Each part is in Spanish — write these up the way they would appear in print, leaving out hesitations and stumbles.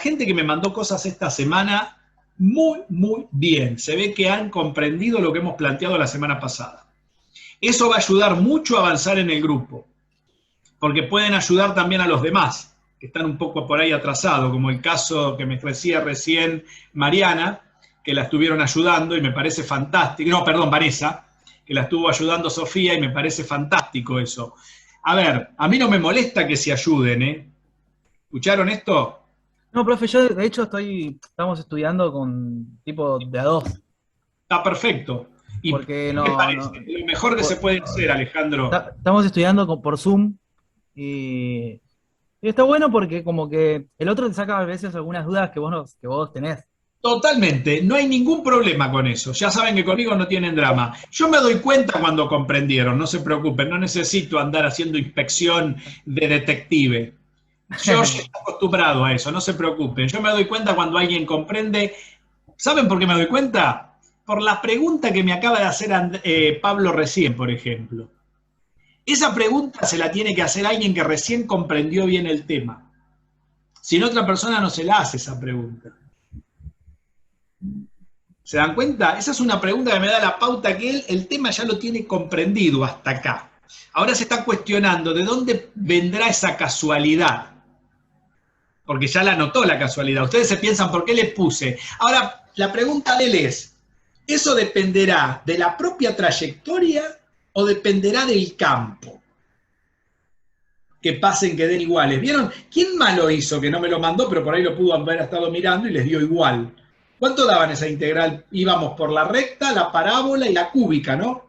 gente que me mandó cosas esta semana muy, muy bien. Se ve que han comprendido lo que hemos planteado la semana pasada. Eso va a ayudar mucho a avanzar en el grupo, porque pueden ayudar también a los demás, que están un poco por ahí atrasados, como el caso que me decía recién Mariana, que la estuvieron ayudando y me parece fantástico. No, perdón, Vanessa, que la estuvo ayudando Sofía y me parece fantástico eso. A ver, a mí no me molesta que se ayuden, ¿eh? ¿Escucharon esto? No, profe, yo de hecho estamos estudiando con tipo de a dos, Está perfecto. ¿Y porque qué te parece? Lo mejor que se por- puede hacer, Alejandro. estamos estudiando por Zoom y, y está bueno porque como que el otro te saca a veces algunas dudas que que vos tenés. Totalmente, no hay ningún problema con eso. Ya saben que conmigo no tienen drama. Yo me doy cuenta cuando comprendieron, no se preocupen, no necesito andar haciendo inspección de detective. Yo ya estoy acostumbrado a eso, no se preocupen. Yo me doy cuenta cuando alguien comprende. ¿Saben por qué me doy cuenta? Por la pregunta que me acaba de hacer Pablo recién, por ejemplo. Esa pregunta se la tiene que hacer alguien que recién comprendió bien el tema. Si no, otra persona no se la hace esa pregunta. ¿Se dan cuenta? Esa es una pregunta que me da la pauta que él, el tema ya lo tiene comprendido hasta acá. Ahora se está cuestionando de dónde vendrá esa casualidad. Porque ya la notó la casualidad. Ustedes se piensan, ¿por qué le puse? Ahora, la pregunta de él es, ¿eso dependerá de la propia trayectoria o dependerá del campo? Que pasen, que den iguales. ¿Vieron? ¿Quién malo hizo que no me lo mandó, pero por ahí lo pudo haber estado mirando y les dio igual? ¿Cuánto daban esa integral? Íbamos por la recta, la parábola y la cúbica, ¿no?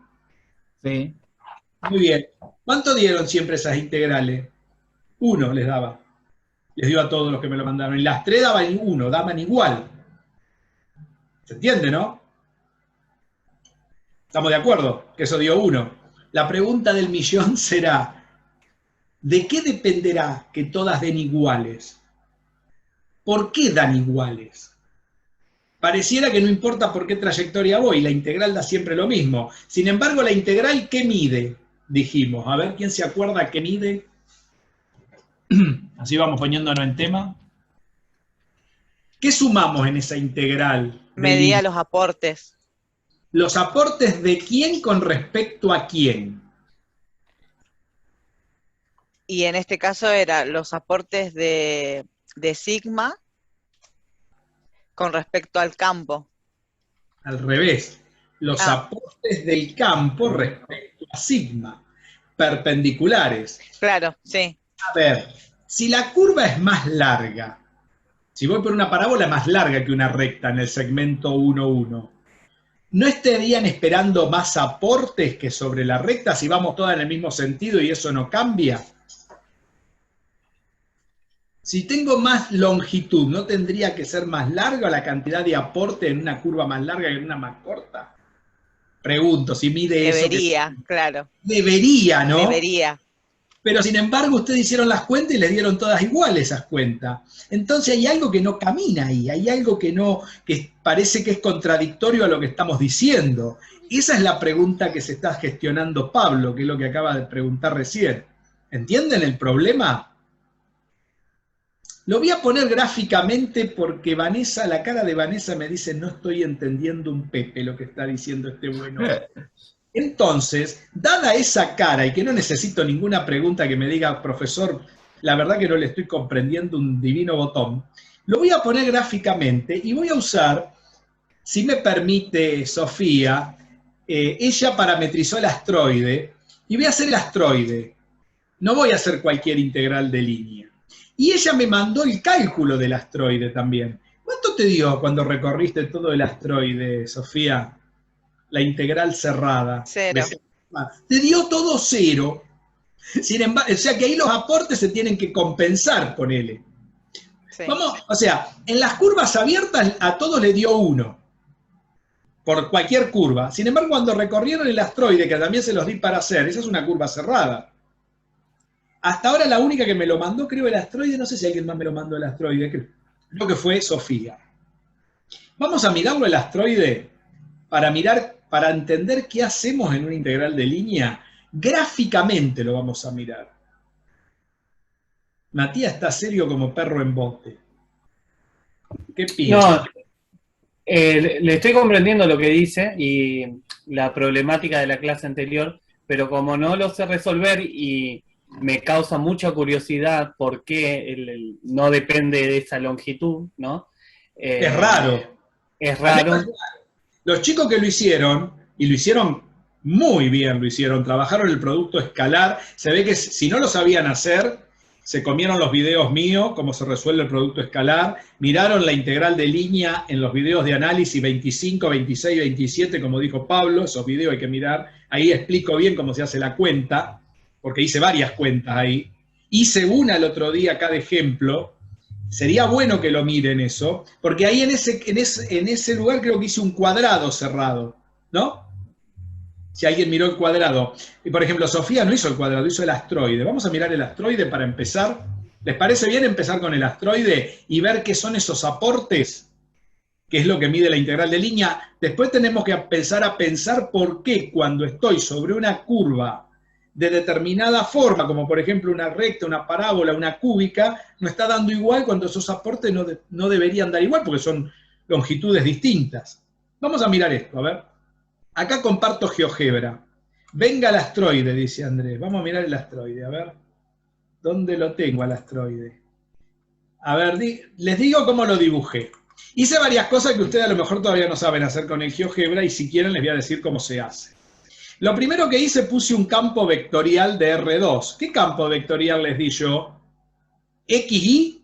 Sí. Muy bien. ¿Cuánto dieron siempre esas integrales? Uno les daba. Les dio a todos los que me lo mandaron. Y las tres daban uno, daban igual. ¿Se entiende, no? ¿Estamos de acuerdo? Que eso dio uno. La pregunta del millón será, ¿de qué dependerá que todas den iguales? ¿Por qué dan iguales? Pareciera que no importa por qué trayectoria voy, la integral da siempre lo mismo. Sin embargo, la integral, ¿qué mide? Dijimos, a ver, ¿quién se acuerda qué mide? Así vamos poniéndonos en tema. ¿Qué sumamos en esa integral de Medía línea? los aportes. ¿Los aportes de quién con respecto a quién? Y en este caso eran los aportes de sigma con respecto al campo. Al revés, los Ah, aportes del campo respecto a sigma, perpendiculares. claro, sí. A ver, si la curva es más larga, si voy por una parábola más larga que una recta en el segmento 1, 1, ¿no estarían esperando más aportes que sobre la recta si vamos todas en el mismo sentido y eso no cambia? Si tengo más longitud, ¿no tendría que ser más larga la cantidad de aporte en una curva más larga que en una más corta? Pregunto, si mide eso que Debería, claro. debería, ¿no? Debería. Pero sin embargo, ustedes hicieron las cuentas y les dieron todas iguales esas cuentas. Entonces hay algo que no camina ahí, hay algo que no, que parece que es contradictorio a lo que estamos diciendo. Esa es la pregunta que se está gestionando Pablo, que es lo que acaba de preguntar recién. ¿Entienden el problema? Lo voy a poner gráficamente porque Vanessa, la cara de Vanessa me dice, no estoy entendiendo un pepe lo que está diciendo este bueno. Entonces, dada esa cara y que no necesito ninguna pregunta que me diga, profesor, la verdad que no le estoy comprendiendo un divino botón, lo voy a poner gráficamente y voy a usar, si me permite Sofía, ella parametrizó el astroide y voy a hacer el astroide. No voy a hacer cualquier integral de línea. Y ella me mandó el cálculo del astroide también. ¿Cuánto te dio cuando recorriste todo el astroide, Sofía? La integral cerrada. Cero. Te dio todo cero. Sin embargo, o sea que ahí los aportes se tienen que compensar, ponele. Sí. Vamos, o sea, en las curvas abiertas a todos le dio uno, por cualquier curva. Sin embargo, cuando recorrieron el astroide, que también se los di para hacer, esa es una curva cerrada. Hasta ahora la única que me lo mandó, creo, el astroide, no sé si alguien más me lo mandó el astroide, creo que fue Sofía. Vamos a mirarlo el astroide para entender qué hacemos en una integral de línea. Gráficamente lo vamos a mirar. Matías está serio como perro en bote. ¿Qué piensa? No, le estoy comprendiendo lo que dice y la problemática de la clase anterior, pero como no lo sé resolver y me causa mucha curiosidad por qué no depende de esa longitud, ¿no? Es raro. Es raro. Los chicos que lo hicieron, y lo hicieron muy bien, lo hicieron, trabajaron el producto escalar, se ve que si no lo sabían hacer, se comieron los videos míos, cómo se resuelve el producto escalar, miraron la integral de línea en los videos de análisis 25, 26, 27, como dijo Pablo, esos videos hay que mirar, ahí explico bien cómo se hace la cuenta, porque hice varias cuentas ahí. Hice una el otro día acá de ejemplo, sería bueno que lo miren eso, porque ahí en ese lugar creo que hice un cuadrado cerrado, ¿no? Si alguien miró el cuadrado. Y por ejemplo, Sofía no hizo el cuadrado, hizo el astroide. Vamos a mirar el astroide para empezar. ¿Les parece bien empezar con el astroide y ver qué son esos aportes? ¿Qué es lo que mide la integral de línea? Después tenemos que empezar a pensar por qué cuando estoy sobre una curva de determinada forma, como por ejemplo una recta, una parábola, una cúbica, no está dando igual cuando esos aportes no deberían dar igual, porque son longitudes distintas. Vamos a mirar esto, a ver. Acá comparto GeoGebra. Venga el astroide, dice Andrés. Vamos a mirar el astroide, a ver. ¿Dónde lo tengo al astroide? A ver, les digo cómo lo dibujé. Hice varias cosas que ustedes a lo mejor todavía no saben hacer con el GeoGebra y si quieren les voy a decir cómo se hace. Lo primero que hice, puse un campo vectorial de R2. ¿Qué campo vectorial les di yo? ¿XY?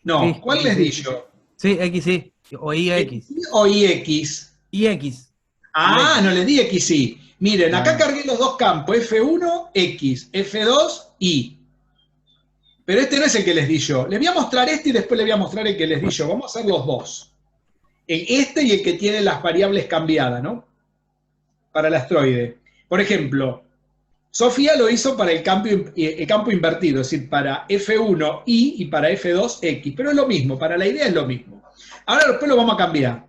No, Sí, ¿cuál les di yo? Sí, XY, o IX. ¿XY o IX? IX. Ah, no les di XY. Miren, acá Ah. cargué los dos campos, F1, X, F2, Y. Pero este no es el que les di yo. Les voy a mostrar este y después les voy a mostrar el que les di yo. Vamos a hacer los dos. Este y el que tiene las variables cambiadas, ¿no? Para el astroide. Por ejemplo, Sofía lo hizo para el campo invertido, es decir, para F1, Y y para F2, X. Pero es lo mismo, para la idea es lo mismo. Ahora después lo vamos a cambiar.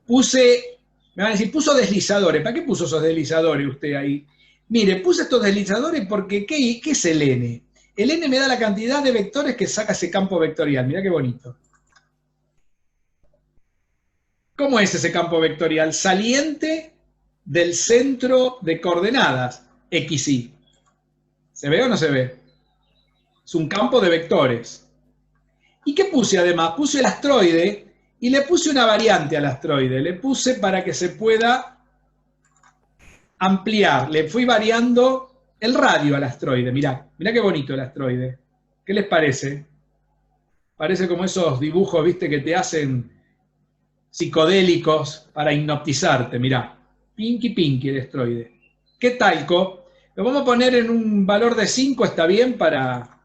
Me van a decir, puso deslizadores. ¿Para qué puso esos deslizadores usted ahí? Mire, puse estos deslizadores porque ¿qué es el N? El N me da la cantidad de vectores que saca ese campo vectorial. Mirá qué bonito. ¿Cómo es ese campo vectorial? Saliente del centro de coordenadas, XY. ¿Se ve o no se ve? Es un campo de vectores. ¿Y qué puse además? Puse el astroide y le puse una variante al astroide. Le puse para que se pueda ampliar. Le fui variando el radio al astroide. Mirá qué bonito el astroide. ¿Qué les parece? Parece como esos dibujos, viste, que te hacen psicodélicos para hipnotizarte. Mirá, pinky pinky el astroide. ¿Qué talco? Lo vamos a poner en un valor de 5, ¿está bien? Para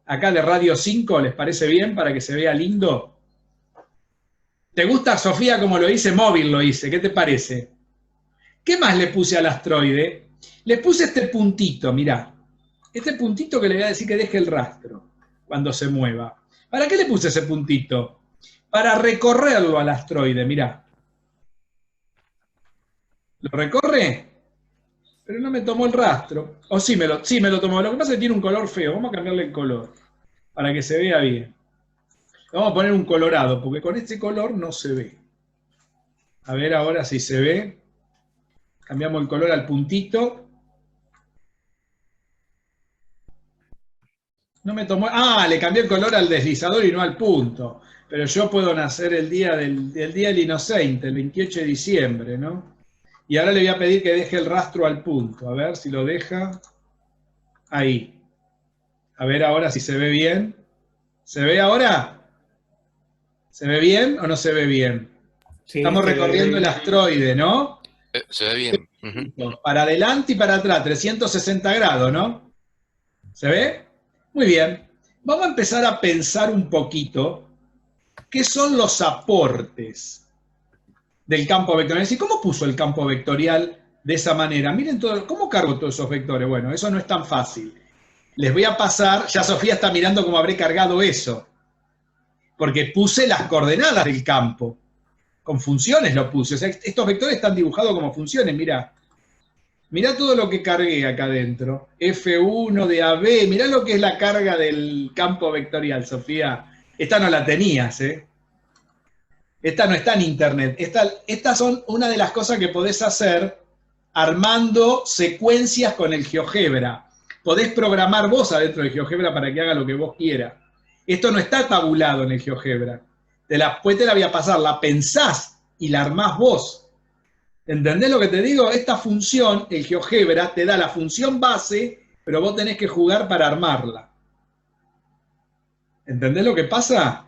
acá de radio 5, ¿les parece bien? Para que se vea lindo. ¿Te gusta, Sofía, como lo hice? Móvil lo hice, ¿qué te parece? ¿Qué más le puse al astroide? Le puse este puntito, mirá. Este puntito que le voy a decir que deje el rastro cuando se mueva. ¿Para qué le puse ese puntito? Para recorrerlo al astroide, mirá. ¿Lo recorre? Pero no me tomó el rastro. O sí me lo tomó. Lo que pasa es que tiene un color feo. Vamos a cambiarle el color para que se vea bien. Vamos a poner un colorado, porque con este color no se ve. A ver ahora si se ve. Cambiamos el color al puntito. No me tomó. Ah, le cambié el color al deslizador y no al punto. Pero yo puedo nacer el día del Día del Inocente, el 28 de diciembre, ¿no? Y ahora le voy a pedir que deje el rastro al punto. A ver si lo deja. Ahí. A ver ahora si se ve bien. ¿Se ve ahora? ¿Se ve bien o no se ve bien? Sí, estamos recorriendo el astroide, ¿no? Se ve bien. Uh-huh. Para adelante y para atrás, 360 grados, ¿no? ¿Se ve? Muy bien. Vamos a empezar a pensar un poquito qué son los aportes del campo vectorial. ¿Y cómo puso el campo vectorial de esa manera? Miren todo, ¿cómo cargo todos esos vectores? Bueno, eso no es tan fácil. Les voy a pasar, ya Sofía está mirando cómo habré cargado eso, porque puse las coordenadas del campo. Con funciones lo puse. O sea, estos vectores están dibujados como funciones, mirá. Mirá todo lo que cargué acá adentro. F1 de AB, mirá lo que es la carga del campo vectorial, Sofía. Esta no la tenías, ¿eh? Esta no está en internet. Estas son una de las cosas que podés hacer armando secuencias con el GeoGebra. Podés programar vos adentro del GeoGebra para que haga lo que vos quieras. Esto no está tabulado en el GeoGebra. Después te la voy a pasar, la pensás y la armás vos. ¿Entendés lo que te digo? Esta función, el GeoGebra, te da la función base, pero vos tenés que jugar para armarla. ¿Entendés lo que pasa?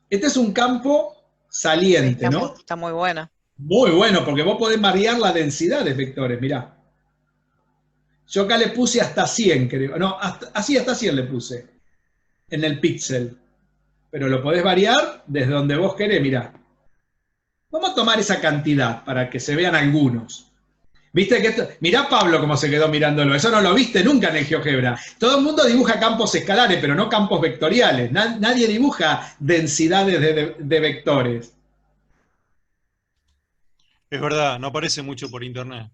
Este es un campo saliente, ¿no? Está muy buena. Muy bueno, porque vos podés variar la densidad de vectores, mirá. Yo acá le puse hasta 100, creo. No, hasta 100 le puse en el píxel. Pero lo podés variar desde donde vos querés, mirá. Vamos a tomar esa cantidad para que se vean algunos. ¿Viste que esto? Mirá Pablo cómo se quedó mirándolo. Eso no lo viste nunca en el GeoGebra. Todo el mundo dibuja campos escalares, pero no campos vectoriales. Nadie dibuja densidades de vectores. Es verdad, no aparece mucho por internet.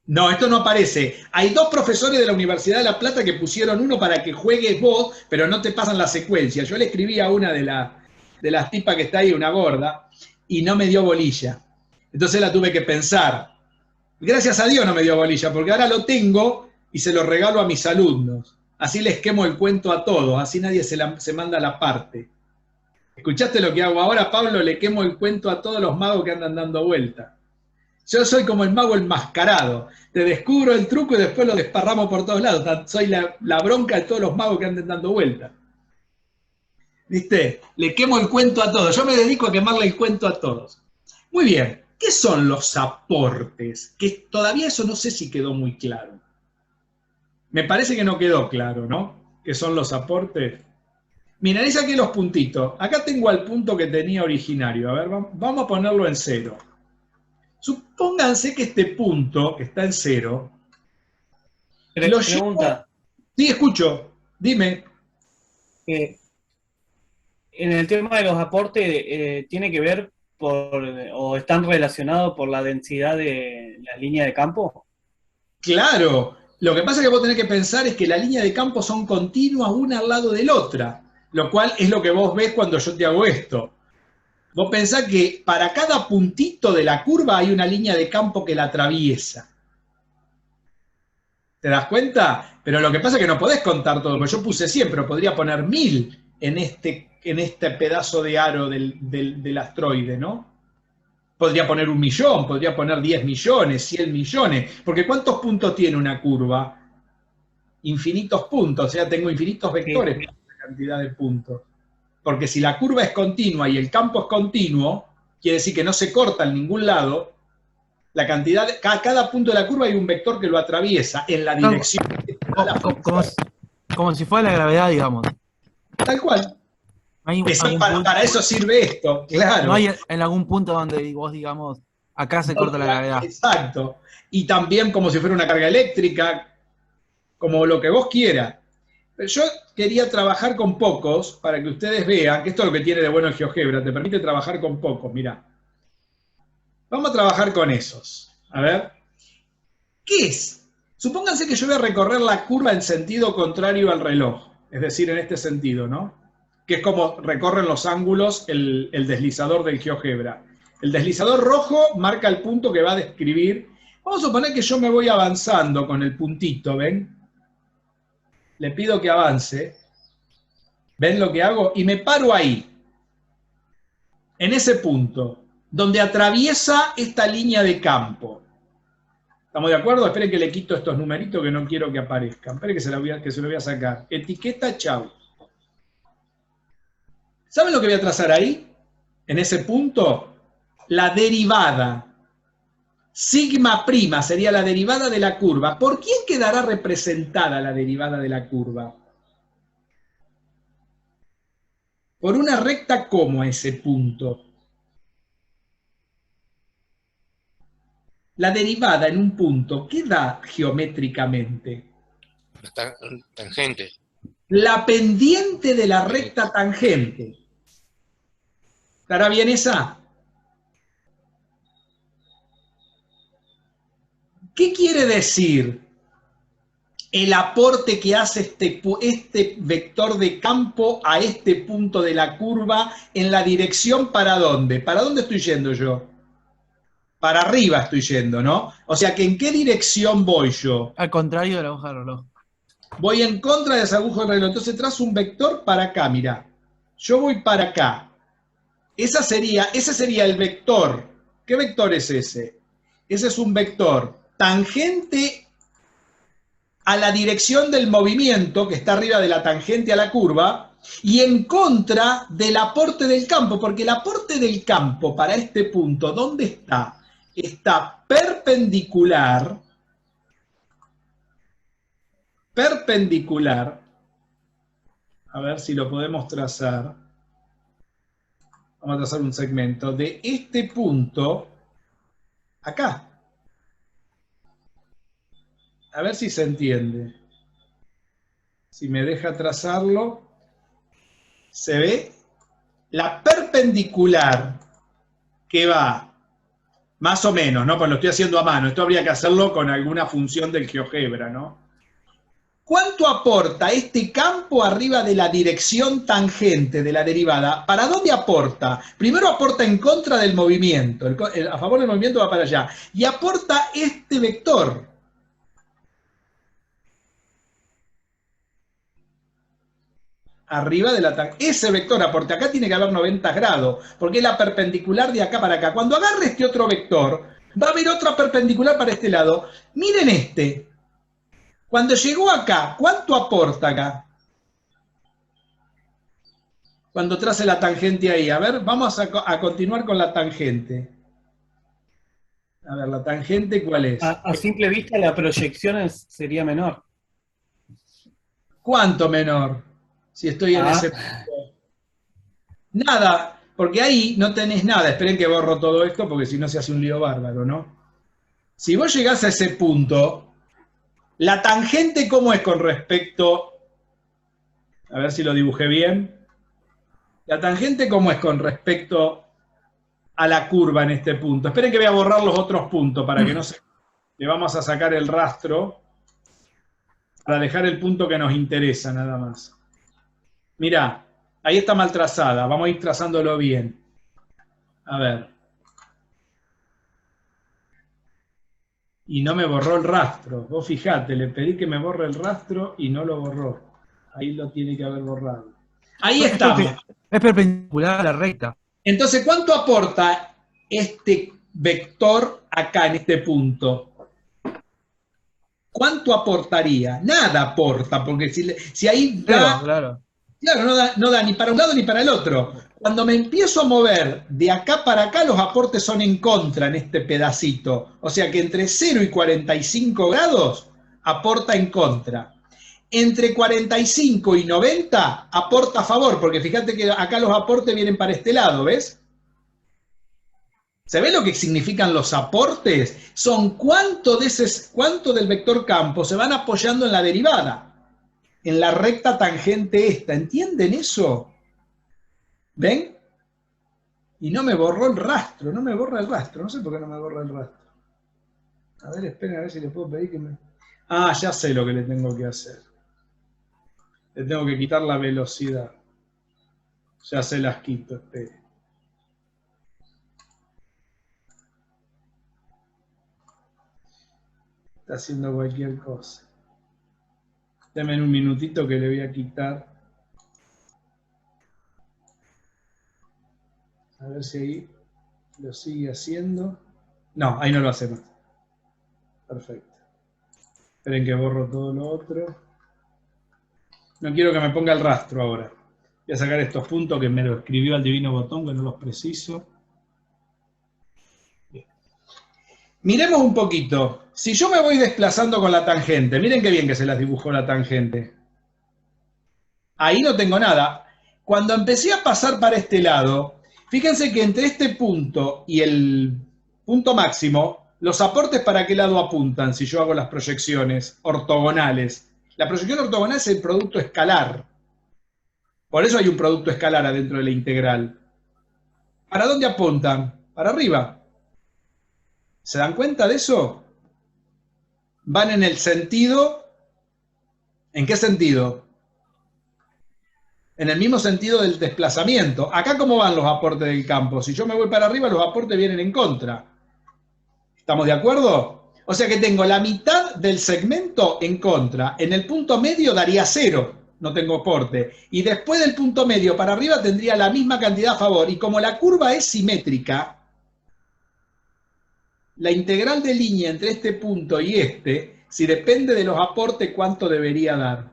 No, esto no aparece. Hay 2 profesores de la Universidad de La Plata que pusieron uno para que juegues vos, pero no te pasan la secuencia. Yo le escribí a una de las tipas que está ahí, una gorda, y no me dio bolilla. Entonces la tuve que pensar. Gracias a Dios no me dio bolilla, porque ahora lo tengo y se lo regalo a mis alumnos. Así les quemo el cuento a todos, así nadie se manda la parte. ¿Escuchaste lo que hago ahora, Pablo? Le quemo el cuento a todos los magos que andan dando vuelta. Yo soy como el mago enmascarado. Te descubro el truco y después lo desparramos por todos lados. Soy la bronca de todos los magos que anden dando vuelta. ¿Viste? Le quemo el cuento a todos. Yo me dedico a quemarle el cuento a todos. Muy bien. ¿Qué son los aportes? Que todavía eso no sé si quedó muy claro. Me parece que no quedó claro, ¿no? ¿Qué son los aportes? Miren, es aquí los puntitos. Acá tengo al punto que tenía originario. A ver, vamos a ponerlo en 0. Supónganse que este punto que está en 0. Pregunta. Sí, escucho. Dime. En el tema de los aportes, ¿tiene que ver o están relacionados por la densidad de la línea de campo? Claro. Lo que pasa que vos tenés que pensar es que las líneas de campo son continuas una al lado de la otra, lo cual es lo que vos ves cuando yo te hago esto. Vos pensás que para cada puntito de la curva hay una línea de campo que la atraviesa. ¿Te das cuenta? Pero lo que pasa es que no podés contar todo, porque yo puse 100, pero podría poner 1000 en este pedazo de aro del asteroide, ¿no? Podría poner 1.000.000, podría poner 10 millones, 100 millones, porque ¿cuántos puntos tiene una curva? Infinitos puntos, o sea, tengo infinitos vectores para la cantidad de puntos. Porque si la curva es continua y el campo es continuo, quiere decir que no se corta en ningún lado, la cantidad cada punto de la curva hay un vector que lo atraviesa en la dirección. Como si fuera la gravedad, digamos. Tal cual. Para eso sirve esto, claro. No hay en algún punto donde vos digamos, acá se corta la gravedad. Exacto. Y también como si fuera una carga eléctrica, como lo que vos quieras. Pero yo quería trabajar con pocos para que ustedes vean que esto es lo que tiene de bueno el GeoGebra, te permite trabajar con pocos, mirá. Vamos a trabajar con esos. A ver. ¿Qué es? Supónganse que yo voy a recorrer la curva en sentido contrario al reloj, es decir, en este sentido, ¿no? Que es como recorren los ángulos el deslizador del GeoGebra. El deslizador rojo marca el punto que va a describir. Vamos a suponer que yo me voy avanzando con el puntito, ¿ven? Le pido que avance. ¿Ven lo que hago? Y me paro ahí, en ese punto, donde atraviesa esta línea de campo. ¿Estamos de acuerdo? Esperen que le quito estos numeritos que no quiero que aparezcan. Esperen que se lo voy a sacar. Etiqueta, chau. ¿Saben lo que voy a trazar ahí? En ese punto, la derivada. Sigma prima sería la derivada de la curva. ¿Por quién quedará representada la derivada de la curva? Por una recta como ese punto. La derivada en un punto, ¿qué da geométricamente? La tangente. La pendiente de la recta tangente. ¿Estará bien esa? ¿Qué quiere decir? el aporte que hace este vector de campo a este punto de la curva en la dirección ¿para dónde? ¿Para dónde estoy yendo yo? Para arriba estoy yendo, ¿no? O sea que ¿en qué dirección voy yo? Al contrario de la hoja de reloj. Voy en contra de esa aguja del reloj. Entonces trazo un vector para acá, mirá. Yo voy para acá. Ese sería el vector. ¿Qué vector es ese? Ese es un vector tangente a la dirección del movimiento, que está arriba de la tangente a la curva, y en contra del aporte del campo, porque el aporte del campo para este punto, ¿dónde está? Está perpendicular, a ver si lo podemos trazar, vamos a trazar un segmento, de este punto, acá. A ver si se entiende. Si me deja trazarlo, se ve la perpendicular que va, más o menos, ¿no? Pues lo estoy haciendo a mano, esto habría que hacerlo con alguna función del GeoGebra, ¿no? ¿Cuánto aporta este campo arriba de la dirección tangente de la derivada? ¿Para dónde aporta? Primero aporta en contra del movimiento, a favor del movimiento va para allá, y aporta este vector. Arriba de la tangente. Ese vector aporte acá tiene que haber 90 grados, porque es la perpendicular de acá para acá. Cuando agarre este otro vector, va a haber otra perpendicular para este lado. Miren este. Cuando llegó acá, ¿cuánto aporta acá? Cuando trace la tangente ahí. A ver, vamos a continuar con la tangente. A ver, la tangente, ¿cuál es? A simple vista la proyección sería menor. ¿Cuánto menor? Si estoy en ese punto. Nada, porque ahí no tenés nada. Esperen que borro todo esto porque si no se hace un lío bárbaro, ¿no? Si vos llegás a ese punto, la tangente, ¿cómo es con respecto? A ver si lo dibujé bien. La tangente, ¿cómo es con respecto a la curva en este punto? Esperen que voy a borrar los otros puntos para que no se... Le vamos a sacar el rastro para dejar el punto que nos interesa nada más. Mirá, ahí está mal trazada. Vamos a ir trazándolo bien. A ver. Y no me borró el rastro. Vos fijate, le pedí que me borre el rastro y no lo borró. Ahí lo tiene que haber borrado. Ahí estamos. Es perpendicular a la recta. Entonces, ¿cuánto aporta este vector acá en este punto? ¿Cuánto aportaría? Nada aporta, porque si ahí da... Claro. Claro, no da ni para un lado ni para el otro. Cuando me empiezo a mover de acá para acá, los aportes son en contra en este pedacito. O sea que entre 0 y 45 grados aporta en contra. Entre 45 y 90 aporta a favor, porque fíjate que acá los aportes vienen para este lado, ¿ves? ¿Se ve lo que significan los aportes? Son cuánto del vector campo se van apoyando en la derivada. En la recta tangente esta. ¿Entienden eso? ¿Ven? Y no me borró el rastro, no me borra el rastro. No sé por qué no me borra el rastro. A ver, esperen a ver si le puedo pedir que me... Ah, ya sé lo que le tengo que hacer. Le tengo que quitar la velocidad. Ya se las quito, esperen. Está haciendo cualquier cosa. Deme un minutito que le voy a quitar. A ver si ahí lo sigue haciendo. No, ahí no lo hace más. Perfecto. Esperen que borro todo lo otro. No quiero que me ponga el rastro ahora. Voy a sacar estos puntos que me lo escribió al divino botón, que no los preciso. Bien. Miremos un poquito. Si yo me voy desplazando con la tangente, miren qué bien que se las dibujó la tangente. Ahí no tengo nada. Cuando empecé a pasar para este lado, fíjense que entre este punto y el punto máximo, los aportes para qué lado apuntan si yo hago las proyecciones ortogonales. La proyección ortogonal es el producto escalar. Por eso hay un producto escalar adentro de la integral. ¿Para dónde apuntan? Para arriba. ¿Se dan cuenta de eso? Van en el sentido ¿En qué sentido? En el mismo sentido del desplazamiento. Acá, ¿cómo van los aportes del campo? Si yo me voy para arriba, los aportes vienen en contra. ¿Estamos de acuerdo? O sea que tengo la mitad del segmento en contra. En el punto medio daría 0, no tengo aporte. Y después del punto medio para arriba tendría la misma cantidad a favor. Y como la curva es simétrica, la integral de línea entre este punto y este, si depende de los aportes, ¿cuánto debería dar?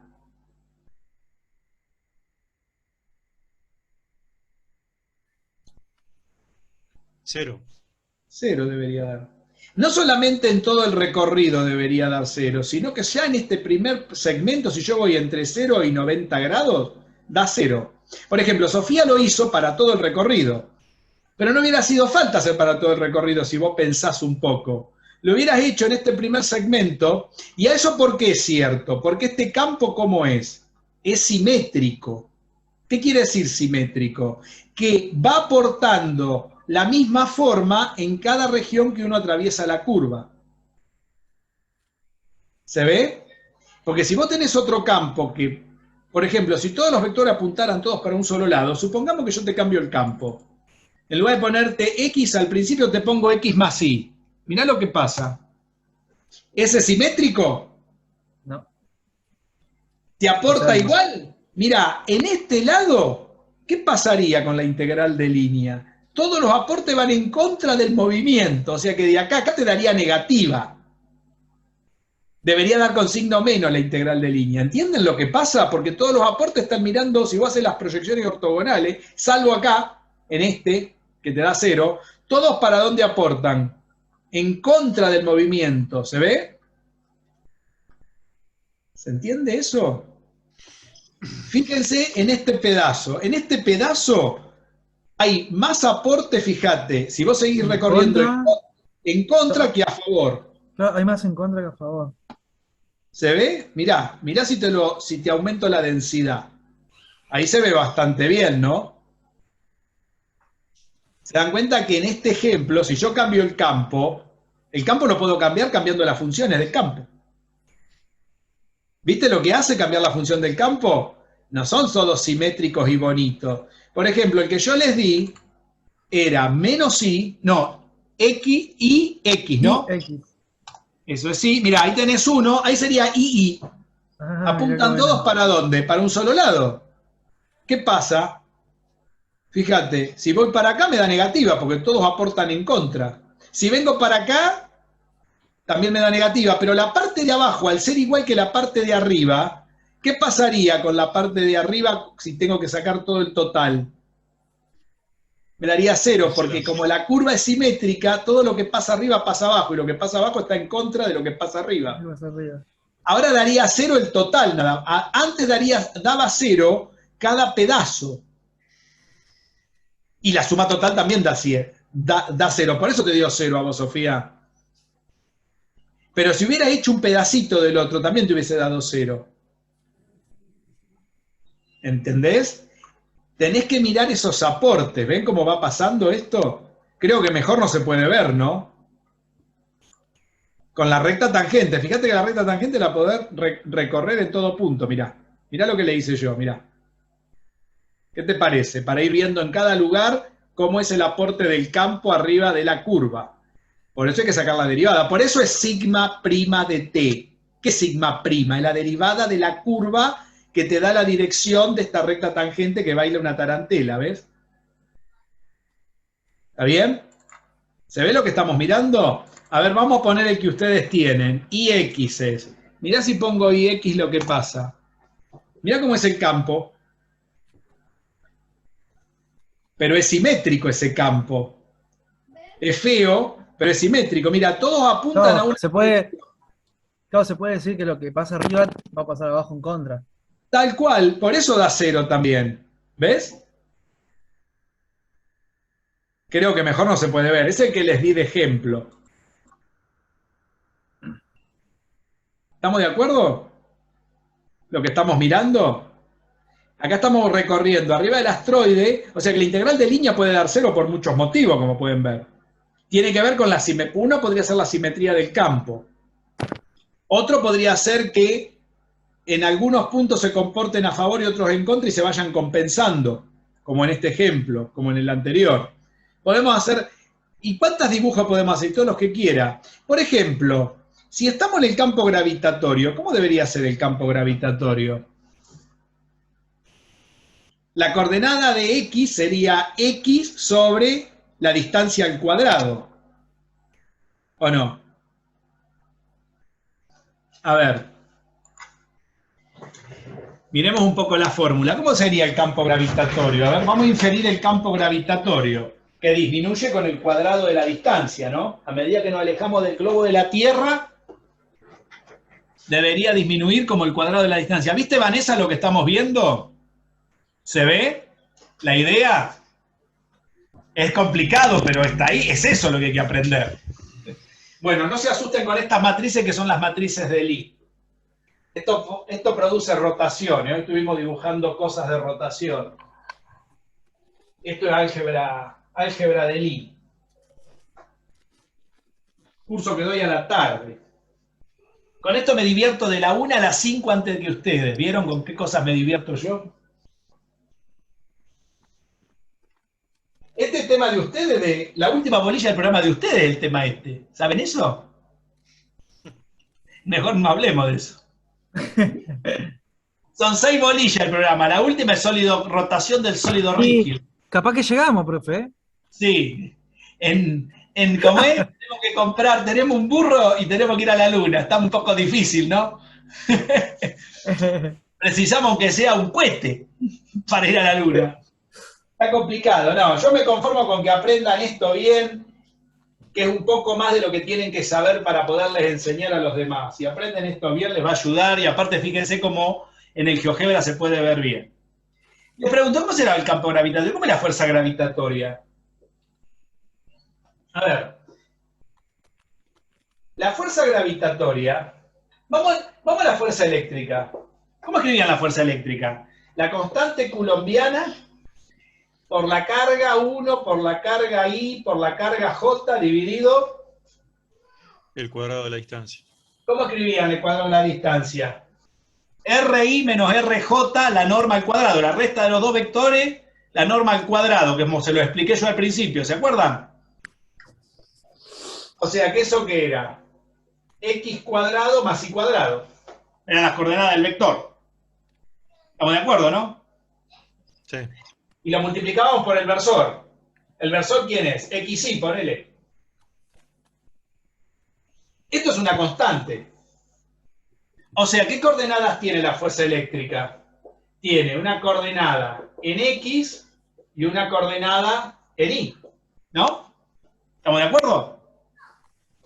0. 0 debería dar. No solamente en todo el recorrido debería dar 0, sino que ya en este primer segmento, si yo voy entre 0 y 90 grados, da 0. Por ejemplo, Sofía lo hizo para todo el recorrido, pero no hubiera sido falta hacer para todo el recorrido si vos pensás un poco. Lo hubieras hecho en este primer segmento, y a eso ¿por qué es cierto? Porque este campo, ¿cómo es? Es simétrico. ¿Qué quiere decir simétrico? Que va aportando la misma forma en cada región que uno atraviesa la curva. ¿Se ve? Porque si vos tenés otro campo que, por ejemplo, si todos los vectores apuntaran todos para un solo lado, supongamos que yo te cambio el campo. En lugar de ponerte X al principio, te pongo X más Y. Mirá lo que pasa. ¿Ese es simétrico? No. ¿Te aporta igual? Mirá, en este lado, ¿qué pasaría con la integral de línea? Todos los aportes van en contra del movimiento, o sea que de acá a acá te daría negativa. Debería dar con signo menos la integral de línea. ¿Entienden lo que pasa? Porque todos los aportes están mirando, si vos haces las proyecciones ortogonales, salvo acá, en este, que te da 0, todos para dónde aportan. En contra del movimiento, ¿se ve? ¿Se entiende eso? Fíjense en este pedazo. En este pedazo hay más aporte, fíjate, si vos seguís recorriendo en contra que a favor. Claro, hay más en contra que a favor. ¿Se ve? Mirá si te aumento la densidad. Ahí se ve bastante bien, ¿no? Se dan cuenta que en este ejemplo, si yo cambio el campo lo puedo cambiar cambiando las funciones del campo. ¿Viste lo que hace cambiar la función del campo? No son solo simétricos y bonitos. Por ejemplo, el que yo les di era menos y, no, x y x, ¿no? X. Eso es sí. Mira, ahí tenés uno, ahí sería y. Apuntan todos para dónde, para un solo lado. ¿Qué pasa? Fíjate, si voy para acá me da negativa, porque todos aportan en contra. Si vengo para acá, también me da negativa, pero la parte de abajo, al ser igual que la parte de arriba, ¿qué pasaría con la parte de arriba si tengo que sacar todo el total? Me daría 0, porque como la curva es simétrica, todo lo que pasa arriba pasa abajo, y lo que pasa abajo está en contra de lo que pasa arriba. Ahora daría 0 el total, nada. Antes daba 0 cada pedazo. Y la suma total también da 0. Por eso te dio 0 a vos, Sofía. Pero si hubiera hecho un pedacito del otro, también te hubiese dado 0. ¿Entendés? Tenés que mirar esos aportes. ¿Ven cómo va pasando esto? Creo que mejor no se puede ver, ¿no? Con la recta tangente. Fíjate que la recta tangente la podés recorrer en todo punto. Mirá. Mirá lo que le hice yo, mirá. ¿Qué te parece? Para ir viendo en cada lugar cómo es el aporte del campo arriba de la curva. Por eso hay que sacar la derivada. Por eso es sigma prima de t. ¿Qué es sigma prima? Es la derivada de la curva que te da la dirección de esta recta tangente que baila una tarantela, ¿ves? ¿Está bien? ¿Se ve lo que estamos mirando? A ver, vamos a poner el que ustedes tienen. IX es. Mirá si pongo IX lo que pasa. Mirá cómo es el campo. Pero es simétrico ese campo. Es feo, pero es simétrico. Mira, todos apuntan a una... se puede decir que lo que pasa arriba va a pasar abajo en contra. Tal cual, por eso da 0 también. ¿Ves? Creo que mejor no se puede ver. Es el que les di de ejemplo. ¿Estamos de acuerdo? Lo que estamos mirando. Acá estamos recorriendo arriba del astroide, o sea que la integral de línea puede dar 0 por muchos motivos, como pueden ver. Tiene que ver con la simetría. Uno podría ser la simetría del campo. Otro podría ser que en algunos puntos se comporten a favor y otros en contra y se vayan compensando, como en este ejemplo, como en el anterior. Podemos hacer, ¿y cuántos dibujos podemos hacer? Todos los que quiera. Por ejemplo, si estamos en el campo gravitatorio, ¿cómo debería ser el campo gravitatorio? La coordenada de X sería X sobre la distancia al cuadrado. ¿O no? A ver. Miremos un poco la fórmula. ¿Cómo sería el campo gravitatorio? A ver, vamos a inferir el campo gravitatorio, que disminuye con el cuadrado de la distancia, ¿no? A medida que nos alejamos del globo de la Tierra, debería disminuir como el cuadrado de la distancia. ¿Viste, Vanessa, lo que estamos viendo? ¿Se ve la idea? Es complicado, pero está ahí. Es eso lo que hay que aprender. Bueno, no se asusten con estas matrices que son las matrices de Lie. Esto produce rotación. Hoy estuvimos dibujando cosas de rotación. Esto es álgebra de Lie. Curso que doy a la tarde. Con esto me divierto de la 1 a las 5 antes que ustedes. ¿Vieron con qué cosas me divierto yo? Este tema de ustedes, de la última bolilla del programa de ustedes, el tema este. ¿Saben eso? Mejor no hablemos de eso. Son 6 bolillas el programa. La última es rotación del sólido rígido. Capaz que llegamos, profe. Sí. ¿Cómo es? Tenemos que comprar, tenemos un burro y tenemos que ir a la luna. Está un poco difícil, ¿no? Precisamos que sea un cohete para ir a la luna. Está complicado, no. Yo me conformo con que aprendan esto bien, que es un poco más de lo que tienen que saber para poderles enseñar a los demás. Si aprenden esto bien, les va a ayudar, y aparte fíjense cómo en el GeoGebra se puede ver bien. Les pregunto, ¿cómo será el campo gravitatorio? ¿Cómo es la fuerza gravitatoria? A ver. La fuerza gravitatoria... Vamos a la fuerza eléctrica. ¿Cómo escribían la fuerza eléctrica? La constante coulombiana por la carga 1, por la carga I, por la carga J, dividido... El cuadrado de la distancia. ¿Cómo escribían el cuadrado de la distancia? RI menos RJ, la norma al cuadrado. La resta de los dos vectores, la norma al cuadrado, que como se lo expliqué yo al principio, ¿se acuerdan? O sea, ¿que eso qué era? X cuadrado más Y cuadrado. Eran las coordenadas del vector. ¿Estamos de acuerdo, no? Sí. Y lo multiplicábamos por el versor. ¿El versor quién es? XY, ponele. Esto es una constante. O sea, ¿qué coordenadas tiene la fuerza eléctrica? Tiene una coordenada en X y una coordenada en Y. ¿No? ¿Estamos de acuerdo?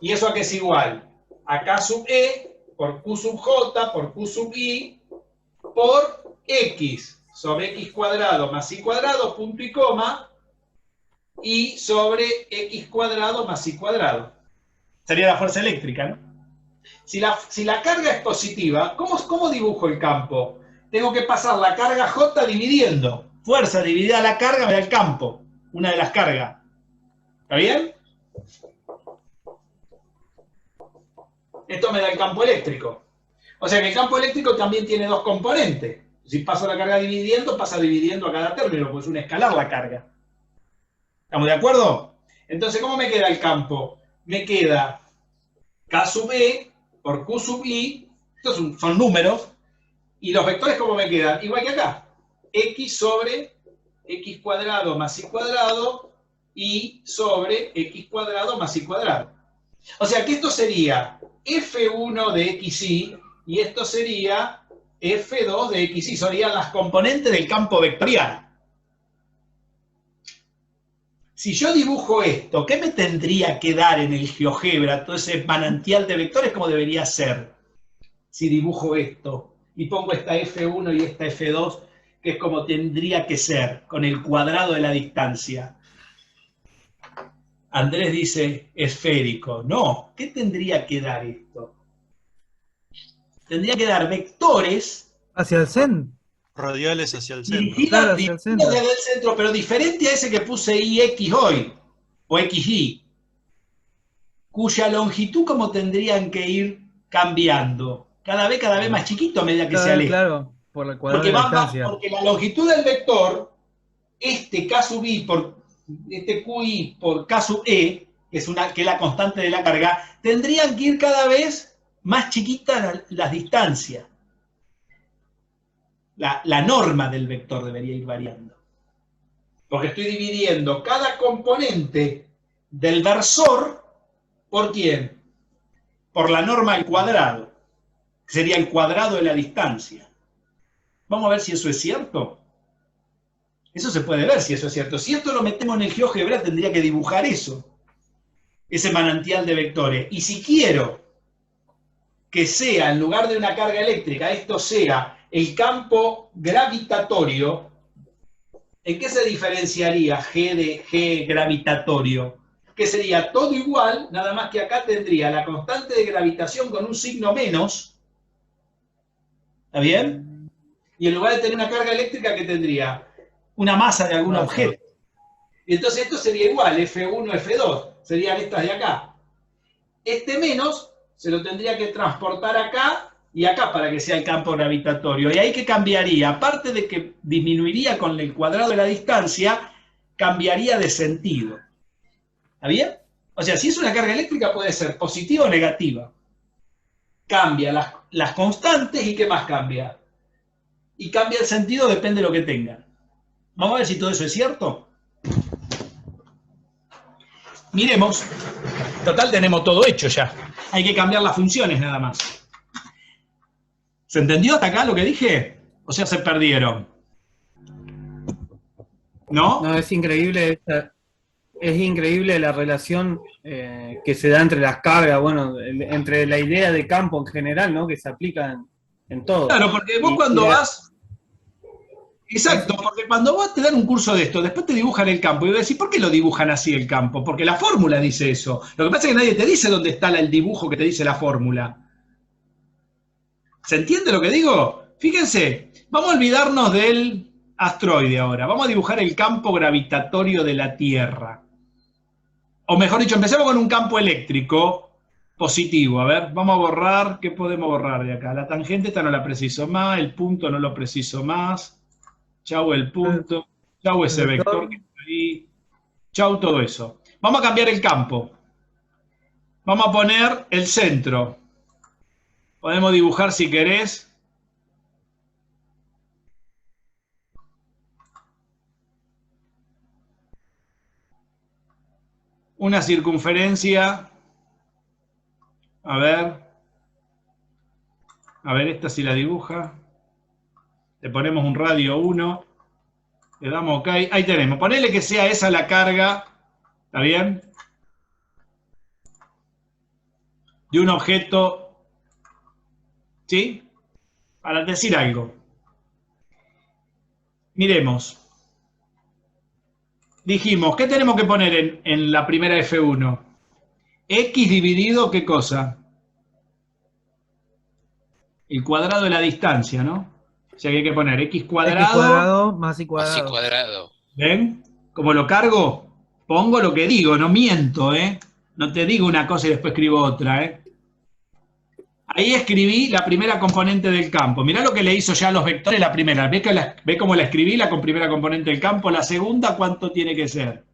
¿Y eso a qué es igual? A K sub E por Q sub J por Q sub I por X sobre X cuadrado más Y cuadrado, punto y coma, y sobre X cuadrado más Y cuadrado. Sería la fuerza eléctrica, ¿no? Si la carga es positiva, ¿cómo dibujo el campo? Tengo que pasar la carga J dividiendo. Fuerza dividida la carga me da el campo. Una de las cargas. ¿Está bien? Esto me da el campo eléctrico. O sea que el campo eléctrico también tiene dos componentes. Si paso la carga dividiendo, pasa dividiendo a cada término, pues es un escalar la carga. ¿Estamos de acuerdo? Entonces, ¿cómo me queda el campo? Me queda K sub E por Q sub I, estos son números, y los vectores, ¿cómo me quedan? Igual que acá. X sobre X cuadrado más Y cuadrado, y sobre X cuadrado más Y cuadrado. O sea que esto sería F1 de XY, y esto sería F2 de XY, serían las componentes del campo vectorial. Si yo dibujo esto, ¿qué me tendría que dar en el GeoGebra? Todo ese manantial de vectores, ¿cómo debería ser? Si dibujo esto y pongo esta F1 y esta F2, que es como tendría que ser, con el cuadrado de la distancia. Andrés dice esférico. No, ¿qué tendría que dar esto? Tendría que dar vectores Hacia el centro. Radiales hacia el centro. Claro, hacia el centro. Hacia el centro, pero diferente a ese que puse IX hoy, o XY, cuya longitud como tendrían que ir cambiando. cada vez más chiquito a medida que se aleja. Claro, por el cuadrado Porque, de la distancia. porque la longitud del vector, este K sub i por este QI por K sub E, que es la constante de la carga, tendrían que ir cada vez más chiquitas las distancias. La norma del vector debería ir variando. Porque estoy dividiendo cada componente del versor por ¿quién? Por la norma al cuadrado. Sería el cuadrado de la distancia. Vamos a ver si eso es cierto. Eso se puede ver si eso es cierto. Si esto lo metemos en el GeoGebra, tendría que dibujar eso. Ese manantial de vectores. Y si quiero que sea, en lugar de una carga eléctrica, esto sea el campo gravitatorio, ¿en qué se diferenciaría G de G gravitatorio? Que sería todo igual, nada más que acá tendría la constante de gravitación con un signo menos. ¿Está bien? Y en lugar de tener una carga eléctrica, ¿qué tendría? Una masa de algún objeto. Y entonces esto sería igual, F1, F2, serían estas de acá. Este menos se lo tendría que transportar acá y acá para que sea el campo gravitatorio. Y ahí que cambiaría, aparte de que disminuiría con el cuadrado de la distancia, cambiaría de sentido. ¿Está bien? O sea, si es una carga eléctrica puede ser positiva o negativa. Cambia las constantes y ¿qué más cambia? Y cambia el sentido, depende de lo que tengan. Vamos a ver si todo eso es cierto. Miremos. Total, tenemos todo hecho ya. Hay que cambiar las funciones nada más. ¿Se entendió hasta acá lo que dije? O sea, se perdieron. ¿No? No, es increíble la relación que se da entre las cargas, bueno, entre la idea de campo en general, ¿no? Que se aplica en todo. Claro, porque vos cuando vas... Exacto, porque cuando vos te dan un curso de esto, después te dibujan el campo y vos decís, ¿por qué lo dibujan así el campo? Porque la fórmula dice eso. Lo que pasa es que nadie te dice dónde está el dibujo que te dice la fórmula. ¿Se entiende lo que digo? Fíjense, vamos a olvidarnos del asteroide ahora. Vamos a dibujar el campo gravitatorio de la Tierra. O mejor dicho, empecemos con un campo eléctrico positivo. A ver, vamos a borrar, ¿qué podemos borrar de acá? La tangente esta no la preciso más, el punto no lo preciso más. Chau el punto, chau ese vector que está ahí, chau todo eso. Vamos a cambiar el campo. Vamos a poner el centro. Podemos dibujar si querés. Una circunferencia. A ver, esta si la dibuja. Le ponemos un radio 1, le damos OK, ahí tenemos. Ponele que sea esa la carga, ¿está bien? De un objeto, ¿sí? Para decir algo. Miremos. Dijimos, ¿qué tenemos que poner en la primera F1? X dividido, ¿qué cosa? El cuadrado de la distancia, ¿no? O sea que hay que poner x cuadrado más y cuadrado. Más y cuadrado. ¿Ven? ¿Cómo lo cargo? Pongo lo que digo, no miento, ¿eh? No te digo una cosa y después escribo otra, ¿eh? Ahí escribí la primera componente del campo. Mirá lo que le hizo ya a los vectores la primera. ¿Ve cómo la escribí, la primera componente del campo? La segunda, ¿cuánto tiene que ser?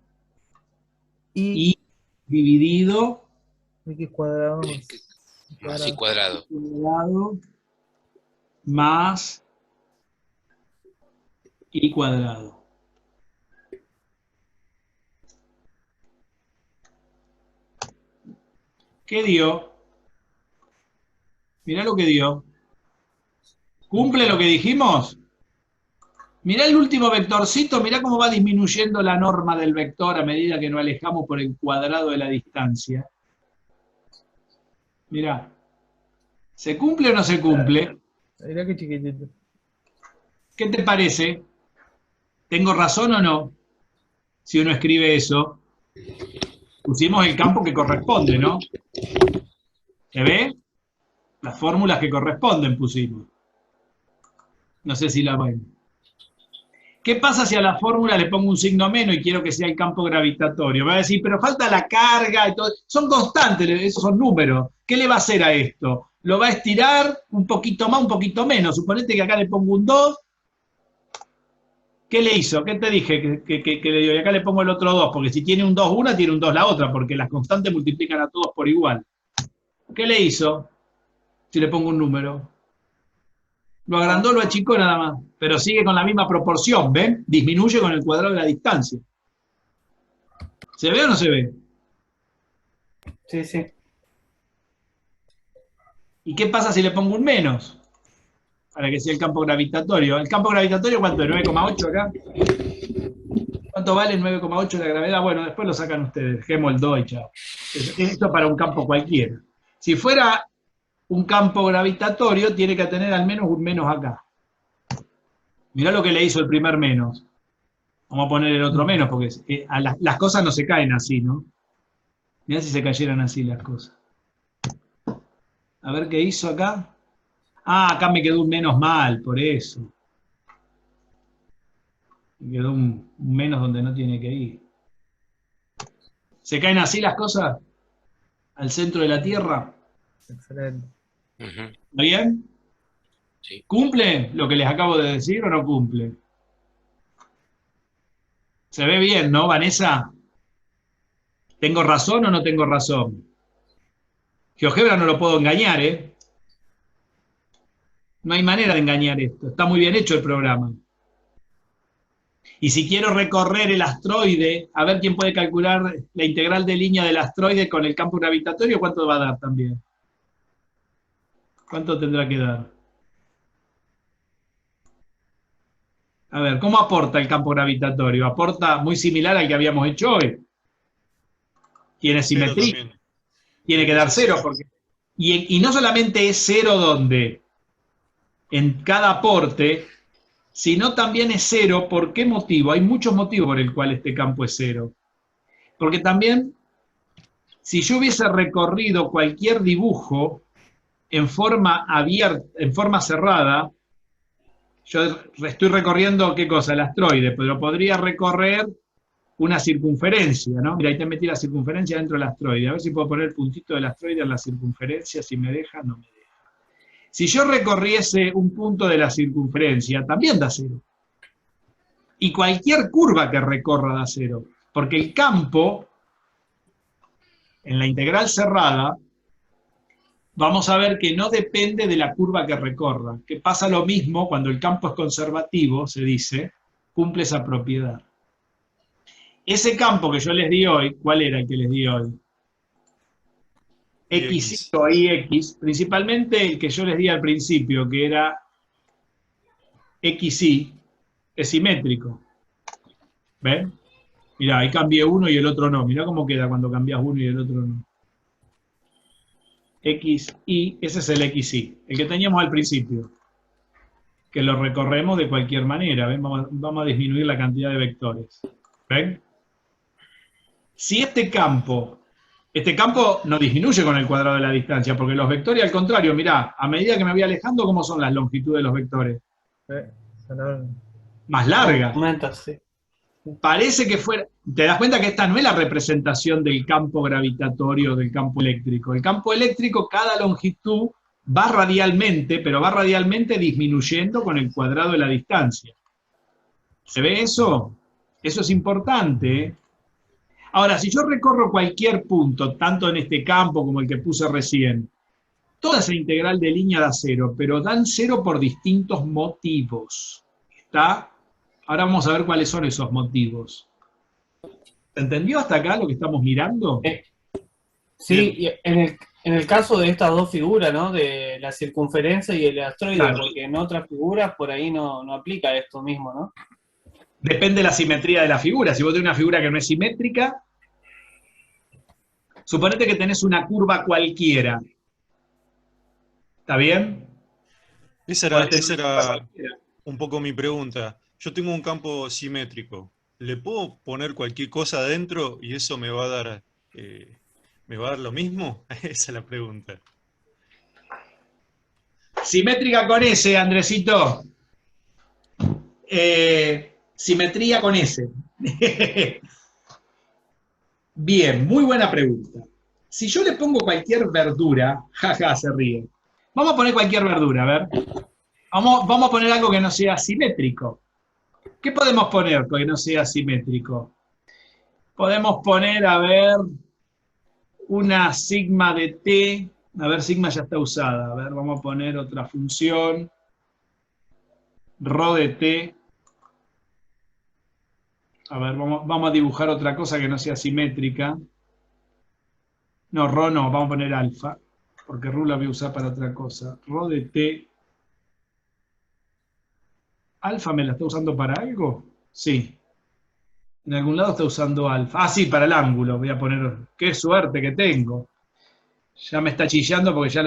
Y dividido. X cuadrado Más y cuadrado. Más y cuadrado. ¿Qué dio? Mirá lo que dio. ¿Cumple lo que dijimos? Mirá el último vectorcito, mirá cómo va disminuyendo la norma del vector a medida que nos alejamos por el cuadrado de la distancia. Mirá. ¿Se cumple o no se cumple? Mirá qué chiquitito. ¿Qué te parece? ¿Tengo razón o no? Si uno escribe eso. Pusimos el campo que corresponde, ¿no? ¿Se ve? Las fórmulas que corresponden pusimos. No sé si la ven. ¿Qué pasa si a la fórmula le pongo un signo menos y quiero que sea el campo gravitatorio? Me va a decir, pero falta la carga y todo. Son constantes, esos son números. ¿Qué le va a hacer a esto? lo va a estirar un poquito más, un poquito menos. Suponete que acá le pongo un 2. ¿Qué le hizo? ¿Qué te dije que le dio? Y acá le pongo el otro 2, porque si tiene un 2 una, tiene un 2 la otra, porque las constantes multiplican a todos por igual. ¿Qué le hizo? Si le pongo un número. Lo agrandó, lo achicó nada más, pero sigue con la misma proporción, ¿ven? Disminuye con el cuadrado de la distancia. ¿Se ve o no se ve? Sí, sí. ¿Y qué pasa si le pongo un menos? Para que sea el campo gravitatorio. ¿El campo gravitatorio cuánto es? ¿9,8 acá? ¿Cuánto vale 9,8 la gravedad? Bueno, después lo sacan ustedes. Dejemos el 2 y chao. Esto para un campo cualquiera. Si fuera un campo gravitatorio, tiene que tener al menos un menos acá. Mirá lo que le hizo el primer menos. Vamos a poner el otro menos, porque las cosas no se caen así, ¿no? Mirá si se cayeran así las cosas. A ver qué hizo acá. Ah, acá me quedó un menos mal, por eso. Me quedó un menos donde no tiene que ir. ¿Se caen así las cosas? Al centro de la Tierra. Excelente. Ujú. ¿Está bien? Sí. ¿Cumple lo que les acabo de decir o no cumple? Se ve bien, ¿no, Vanessa? ¿Tengo razón o no tengo razón? GeoGebra no lo puedo engañar, ¿eh? No hay manera de engañar esto. Está muy bien hecho el programa. Y si quiero recorrer el asteroide, a ver quién puede calcular la integral de línea del asteroide con el campo gravitatorio, ¿cuánto va a dar también? ¿Cuánto tendrá que dar? A ver, ¿cómo aporta el campo gravitatorio? Aporta muy similar al que habíamos hecho hoy. Tiene Cero simetría. también. Tiene que dar cero. Porque, y no solamente es cero donde, en cada aporte, sino también es cero. ¿Por qué motivo? Hay muchos motivos por el cual este campo es cero. Porque también, si yo hubiese recorrido cualquier dibujo en forma abierta, en forma cerrada, yo estoy recorriendo, ¿qué cosa? El asteroide, pero podría recorrer una circunferencia, ¿no? Mira, ahí te metí la circunferencia dentro del asteroide. A ver si puedo poner el puntito del asteroide en la circunferencia, si me deja, no me deja. Si yo recorriese un punto de la circunferencia, también da cero. Y cualquier curva que recorra da cero. Porque el campo, en la integral cerrada, vamos a ver que no depende de la curva que recorra. Que pasa lo mismo cuando el campo es conservativo, se dice, cumple esa propiedad. Ese campo que yo les di hoy, ¿cuál era el que les di hoy? X o IX, principalmente el que yo les di al principio, que era XY, es simétrico. ¿Ven? Mirá, ahí cambié uno y el otro no. Mirá cómo queda cuando cambias uno y el otro no. XY, ese es el XY, el que teníamos al principio, que lo recorremos de cualquier manera. ¿Ven? Vamos a disminuir la cantidad de vectores. ¿Ven? Si este campo no disminuye con el cuadrado de la distancia, porque los vectores, al contrario, mirá, a medida que me voy alejando, ¿cómo son las longitudes de los vectores? Más largas. Aumenta, sí. Parece que fuera... Te das cuenta que esta no es la representación del campo gravitatorio, del campo eléctrico. El campo eléctrico, cada longitud va radialmente, pero va radialmente disminuyendo con el cuadrado de la distancia. ¿Se ve eso? Eso es importante, ¿eh? Ahora, si yo recorro cualquier punto, tanto en este campo como el que puse recién, toda esa integral de línea da cero, pero dan cero por distintos motivos. ¿Está? Ahora vamos a ver cuáles son esos motivos. ¿Se entendió hasta acá lo que estamos mirando? Sí, y en el caso de estas dos figuras, ¿no? De la circunferencia y el asteroide, Claro. porque en otras figuras por ahí no aplica esto mismo, ¿no? Depende de la simetría de la figura. Si vos tenés una figura que no es simétrica, suponete que tenés una curva cualquiera. ¿Está bien? Esa Podés tener esa una curva era cualquiera. un poco mi pregunta. Yo tengo un campo simétrico. ¿Le puedo poner cualquier cosa adentro y eso me va a dar lo mismo? Esa es la pregunta. Simétrica con S, Andresito. Simetría con S. Bien, muy buena pregunta. Si yo le pongo cualquier verdura, jaja, se ríe. Vamos a poner cualquier verdura, a ver. Vamos a poner algo que no sea simétrico. ¿Qué podemos poner que no sea simétrico? Podemos poner, a ver, una sigma de t. A ver, sigma ya está usada. A ver, vamos a poner otra función. Rho de t. A ver, vamos a dibujar otra cosa que no sea simétrica. No, rho no, vamos a poner alfa, porque rho la voy a usar para otra cosa. Rho de t. ¿Alfa me la está usando para algo? Sí. En algún lado está usando alfa. Ah, sí, para el ángulo. Voy a poner. ¡Qué suerte que tengo! Ya me está chillando porque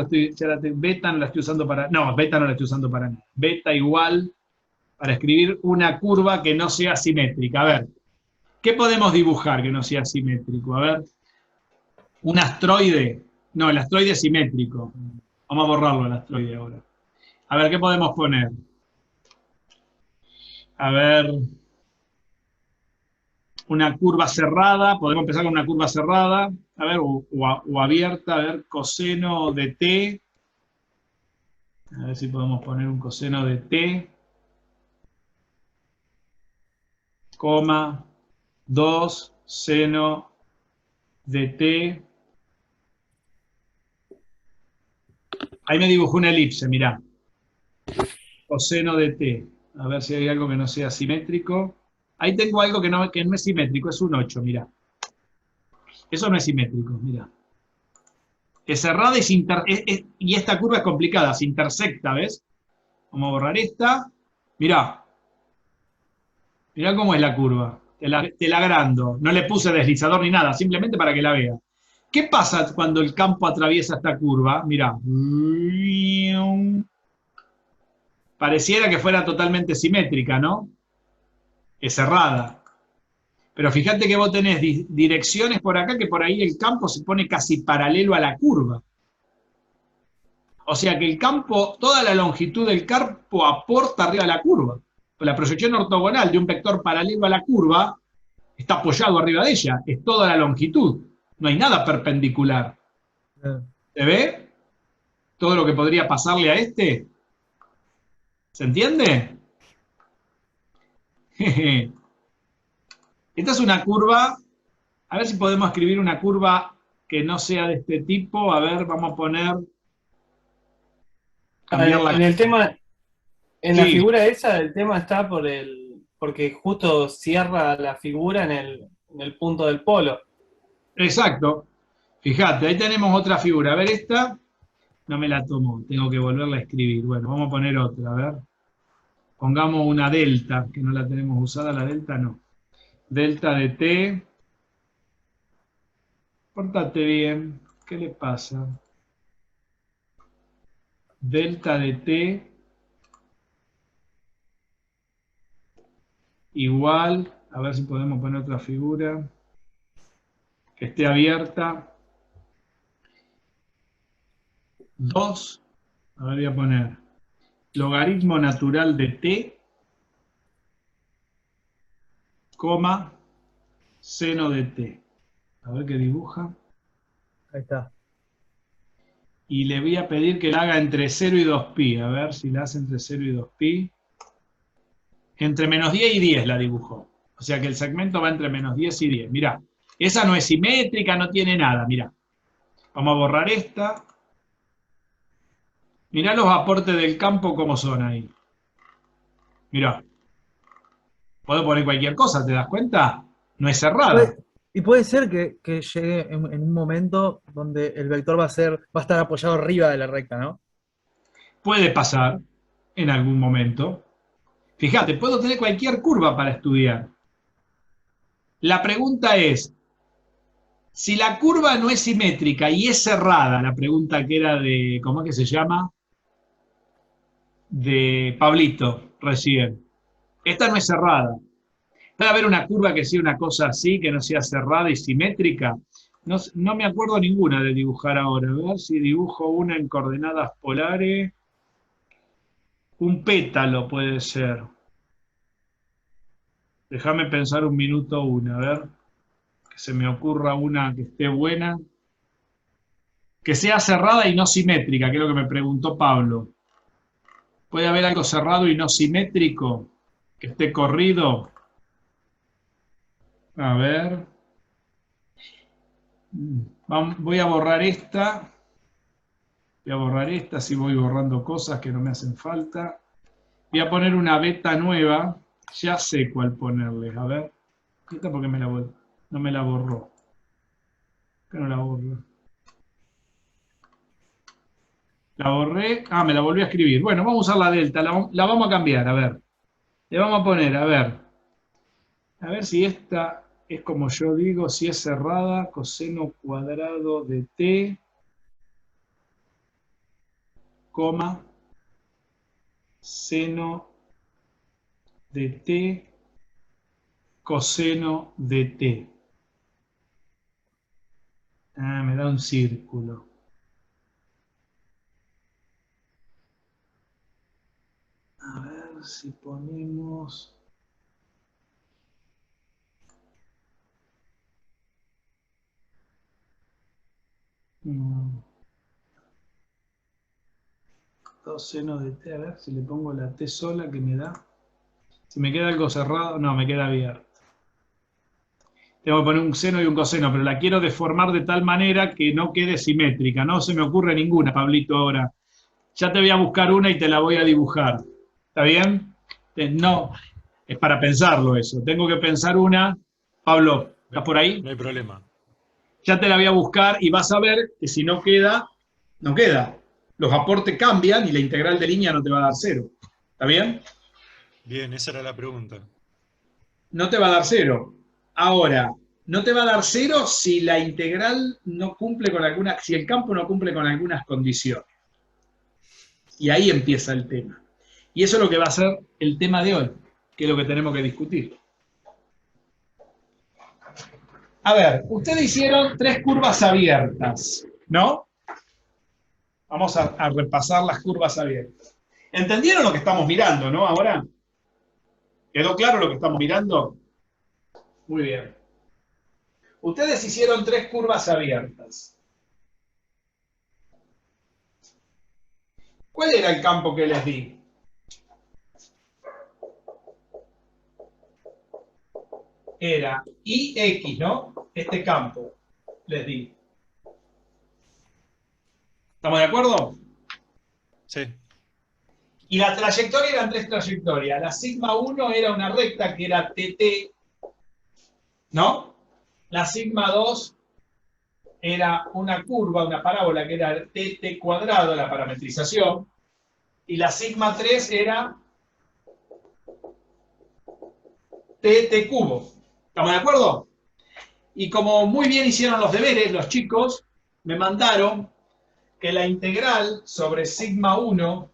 beta no la estoy usando para. No, beta no la estoy usando para nada. Beta igual para escribir una curva que no sea simétrica. A ver, ¿qué podemos dibujar que no sea simétrico? A ver, un astroide. No, el astroide es simétrico. Vamos a borrarlo el astroide ahora. A ver, ¿qué podemos poner? A ver, una curva cerrada. Podemos empezar con una curva cerrada. A ver, o abierta. A ver, coseno de t. A ver si podemos poner un coseno de t. Coma 2 seno de t. Ahí me dibujó una elipse, mirá. Coseno de t. A ver si hay algo que no sea simétrico. Ahí tengo algo que no es simétrico, es un 8, mirá. Eso no es simétrico, mirá. Es cerrada y esta curva es complicada, se intersecta, ¿ves? Vamos a borrar esta. Mirá. Mirá cómo es la curva. Te la agrando. No le puse deslizador ni nada, simplemente para que la vea. ¿Qué pasa cuando el campo atraviesa esta curva? Mirá. Pareciera que fuera totalmente simétrica, ¿no? Es cerrada. Pero fíjate que vos tenés direcciones por acá que por ahí el campo se pone casi paralelo a la curva. O sea que el campo, toda la longitud del campo aporta arriba de la curva. La proyección ortogonal de un vector paralelo a la curva está apoyado arriba de ella. Es toda la longitud. No hay nada perpendicular. ¿Se ve? Todo lo que podría pasarle a este. ¿Se entiende? Esta es una curva. A ver si podemos escribir una curva que no sea de este tipo. A ver, vamos a poner. En el tema, en la Sí, figura esa, el tema está porque justo cierra la figura en el punto del polo. exacto. Fíjate, ahí tenemos otra figura. A ver, esta no me la tomo. Tengo que volverla a escribir. Bueno, vamos a poner otra. A ver. Pongamos una delta, que no la tenemos usada. La delta no. Delta de t. Pórtate bien. ¿Qué le pasa? Delta de t igual, a ver si podemos poner otra figura que esté abierta. 2, a ver, voy a poner logaritmo natural de t, coma, seno de t. A ver qué dibuja. Ahí está. Y le voy a pedir que la haga entre 0 y 2pi. A ver si la hace entre 0 y 2pi. Entre menos 10 y 10 la dibujó. O sea que el segmento va entre menos 10 y 10. Mirá, esa no es simétrica, no tiene nada. Mirá. Vamos a borrar esta. Mirá los aportes del campo como son ahí. Mirá. Puedo poner cualquier cosa, ¿te das cuenta? No es cerrada. Y puede ser que llegue en un momento donde el vector va a estar apoyado arriba de la recta, ¿no? Puede pasar en algún momento. Fíjate, puedo tener cualquier curva para estudiar. La pregunta es, si la curva no es simétrica y es cerrada, la pregunta que era de, ¿cómo es que se llama? De Pablito recién. Esta no es cerrada. ¿Puede haber una curva que sea una cosa así, que no sea cerrada y simétrica? No me acuerdo ninguna de dibujar ahora. A ver si dibujo una en coordenadas polares. Un pétalo puede ser. Déjame pensar un minuto una, a ver. Que se me ocurra una que esté buena. Que sea cerrada y no simétrica, que es lo que me preguntó Pablo. ¿Puede haber algo cerrado y no simétrico? Que esté corrido. A ver. Voy a borrar esta. Voy a borrar esta, así voy borrando cosas que no me hacen falta. Voy a poner una beta nueva. Ya sé cuál ponerle. A ver. Esta porque no me la borró. ¿Por qué no la borró? La borré. Ah, me la volví a escribir. Bueno, vamos a usar la delta. La vamos a cambiar. A ver. Le vamos a poner, a ver. A ver si esta es como yo digo, si es cerrada, coseno cuadrado de t, coma, seno de t, coseno de t. Ah, me da un círculo. A ver si ponemos... Dos senos de t, a ver si le pongo la t sola que me da. Si me queda algo cerrado, no, me queda abierto. Tengo que poner un seno y un coseno, pero la quiero deformar de tal manera que no quede simétrica. No se me ocurre ninguna, Pablito, ahora. Ya te voy a buscar una y te la voy a dibujar. ¿Está bien? No, es para pensarlo eso. Tengo que pensar una. Pablo, ¿estás por ahí? No hay problema. Ya te la voy a buscar y vas a ver que si no queda, no queda. Los aportes cambian y la integral de línea no te va a dar cero. ¿Está bien? Bien, esa era la pregunta. No te va a dar cero. Ahora, no te va a dar cero si la integral no cumple con alguna, si el campo no cumple con algunas condiciones. Y ahí empieza el tema. Y eso es lo que va a ser el tema de hoy, que es lo que tenemos que discutir. A ver, ustedes hicieron 3 curvas abiertas, ¿no? Vamos a repasar las curvas abiertas. ¿Entendieron lo que estamos mirando, no? Ahora, ¿quedó claro lo que estamos mirando? Muy bien. Ustedes hicieron 3 curvas abiertas. ¿Cuál era el campo que les di? Era IX, ¿no? Este campo les di. ¿Estamos de acuerdo? Sí. Y la trayectoria eran 3 trayectorias. La sigma 1 era una recta que era TT, ¿no? La sigma 2 era una curva, una parábola que era TT cuadrado, la parametrización. Y la sigma 3 era TT cubo. ¿Estamos de acuerdo? Y como muy bien hicieron los deberes, los chicos me mandaron que la integral sobre sigma 1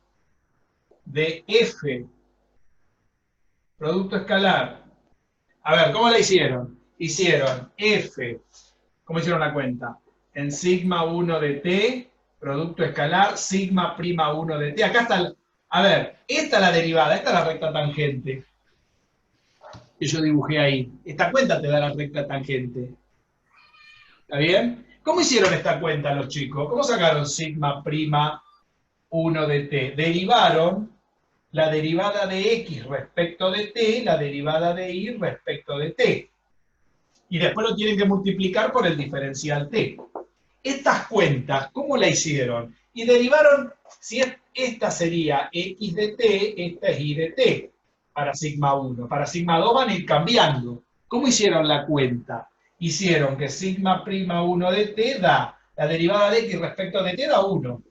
de f, producto escalar. A ver, ¿cómo la hicieron? Hicieron f, ¿cómo hicieron la cuenta? En sigma 1 de t, producto escalar, sigma prima 1 de t. Acá está, a ver, esta es la derivada, esta es la recta tangente que yo dibujé ahí. Esta cuenta te da la recta tangente. ¿Está bien? ¿Cómo hicieron esta cuenta los chicos? ¿Cómo sacaron sigma prima 1 de t? Derivaron la derivada de x respecto de t, la derivada de y respecto de t. Y después lo tienen que multiplicar por el diferencial t. Estas cuentas, ¿cómo la hicieron? Y derivaron, si esta sería x de t, esta es y de t, para sigma 1. Para sigma 2 van a ir cambiando. ¿Cómo hicieron la cuenta? Hicieron que sigma prima 1 de t da, la derivada de x respecto de t da 1.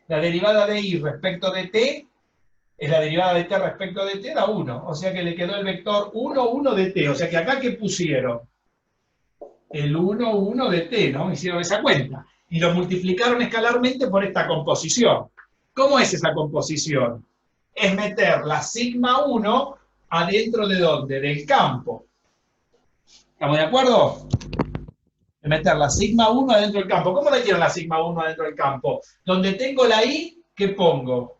La derivada de y respecto de t es la derivada de t respecto de t da 1. O sea que le quedó el vector 1, 1 de t. O sea que acá, ¿qué pusieron? El 1, 1 de t, ¿no? Hicieron esa cuenta. Y lo multiplicaron escalarmente por esta composición. ¿Cómo es esa composición? Es meter la sigma 1 adentro de ¿dónde? Del campo. ¿Estamos de acuerdo? Es meter la sigma 1 adentro del campo. ¿Cómo le quiero la sigma 1 adentro del campo? Donde tengo la i, ¿qué pongo?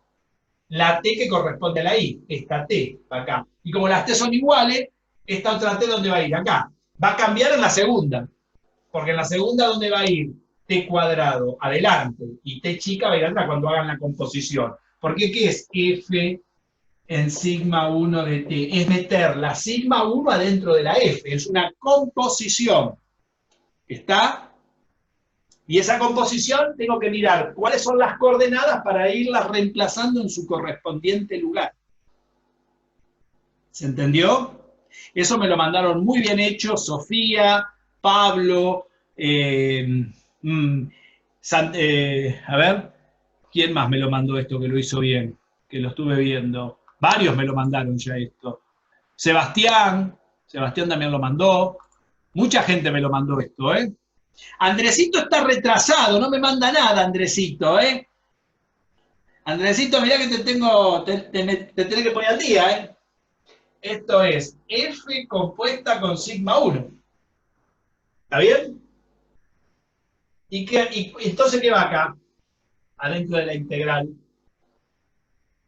La t que corresponde a la i. Esta t, acá. Y como las t son iguales, esta otra t, ¿dónde va a ir? Acá. Va a cambiar en la segunda. Porque en la segunda, ¿dónde va a ir? T cuadrado adelante y T chica va a ir atrás cuando hagan la composición. Porque ¿qué es F en sigma 1 de T? Es meter la sigma 1 adentro de la F, es una composición. ¿Está? Y esa composición tengo que mirar cuáles son las coordenadas para irlas reemplazando en su correspondiente lugar. ¿Se entendió? Eso me lo mandaron muy bien hecho Sofía, Pablo, a ver, ¿quién más me lo mandó esto que lo hizo bien? Que lo estuve viendo. Varios me lo mandaron ya esto. Sebastián también lo mandó. Mucha gente me lo mandó esto, ¿eh? Andresito está retrasado, no me manda nada, Andresito, ¿eh? Andresito, mirá que te tenés que poner al día, ¿eh? Esto es F compuesta con sigma 1. ¿Está bien? ¿Y entonces qué va acá? Adentro de la integral.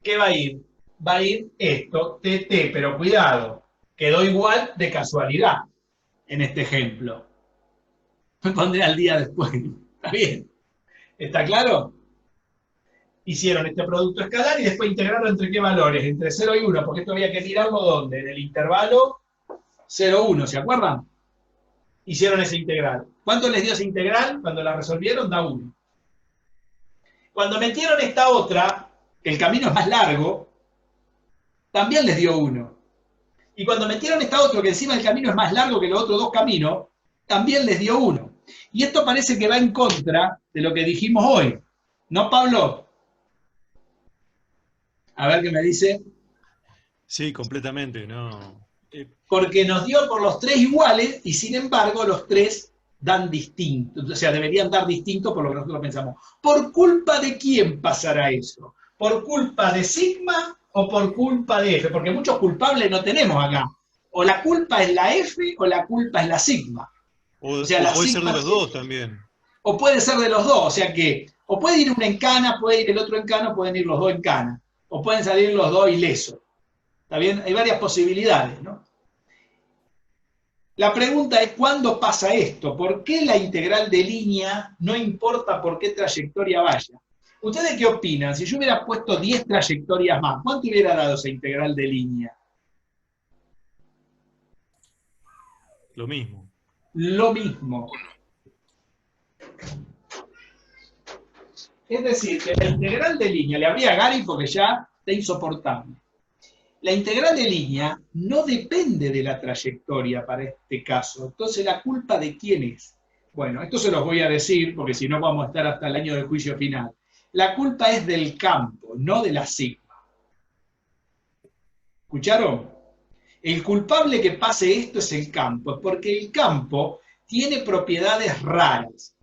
¿Qué va a ir? Va a ir esto, TT, pero cuidado, quedó igual de casualidad en este ejemplo. Me pondré al día después. ¿Está bien? ¿Está claro? Hicieron este producto escalar y después integraron entre qué valores, entre 0 y 1, porque esto había que mirarlo ¿dónde? En el intervalo 0, 1, ¿se acuerdan? Hicieron ese integral. ¿Cuánto les dio ese integral? Cuando la resolvieron, da 1. Cuando metieron esta otra, que el camino es más largo, también les dio 1. Y cuando metieron esta otra, que encima el camino es más largo que los otros dos caminos, también les dio 1. Y esto parece que va en contra de lo que dijimos hoy. ¿No, Pablo? A ver qué me dice. Sí, completamente, no. Porque nos dio por los 3 iguales y sin embargo los 3 dan distinto. O sea, deberían dar distinto por lo que nosotros pensamos. ¿Por culpa de quién pasará eso? ¿Por culpa de sigma o por culpa de F? Porque muchos culpables no tenemos acá. O la culpa es la F o la culpa es la sigma. O sea, la puede ser sigma de los dos también. O puede ser de los dos, o sea que, o puede ir uno en cana, puede ir el otro en cana, pueden ir los dos en cana. O pueden salir los dos ilesos. ¿Está bien? Hay varias posibilidades, ¿no? La pregunta es, ¿cuándo pasa esto? ¿Por qué la integral de línea no importa por qué trayectoria vaya? ¿Ustedes qué opinan? Si yo hubiera puesto 10 trayectorias más, ¿cuánto hubiera dado esa integral de línea? Lo mismo. Lo mismo. Es decir, que la integral de línea, le abrí a Gary porque ya está insoportable. La integral de línea no depende de la trayectoria para este caso. Entonces, ¿la culpa de quién es? Bueno, esto se los voy a decir porque si no vamos a estar hasta el año del juicio final. La culpa es del campo, no de la sigma. ¿Escucharon? El culpable que pase esto es el campo, porque el campo tiene propiedades raras.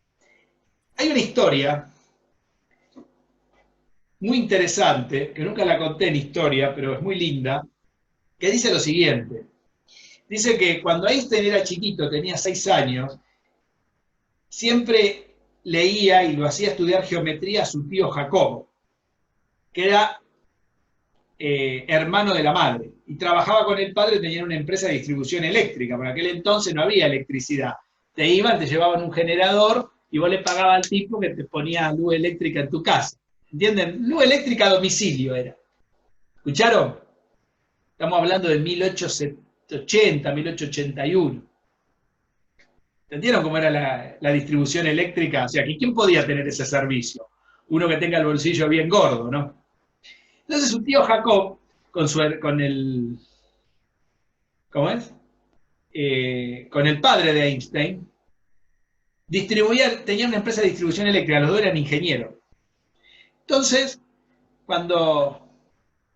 Hay una historia muy interesante, que nunca la conté en historia, pero es muy linda, que dice lo siguiente. Dice que cuando Einstein era chiquito, tenía 6 años, siempre leía y lo hacía estudiar geometría a su tío Jacobo, que era hermano de la madre, y trabajaba con el padre, tenía una empresa de distribución eléctrica, por aquel entonces no había electricidad. Te iban, te llevaban un generador y vos le pagabas al tipo que te ponía luz eléctrica en tu casa. ¿Entienden? Luz eléctrica a domicilio era. ¿Escucharon? Estamos hablando de 1880, 1881. ¿Entendieron cómo era la distribución eléctrica? O sea, ¿quién podía tener ese servicio? Uno que tenga el bolsillo bien gordo, ¿no? Entonces su tío Jacob, con el padre de Einstein, tenía una empresa de distribución eléctrica, los dos eran ingenieros. Entonces, cuando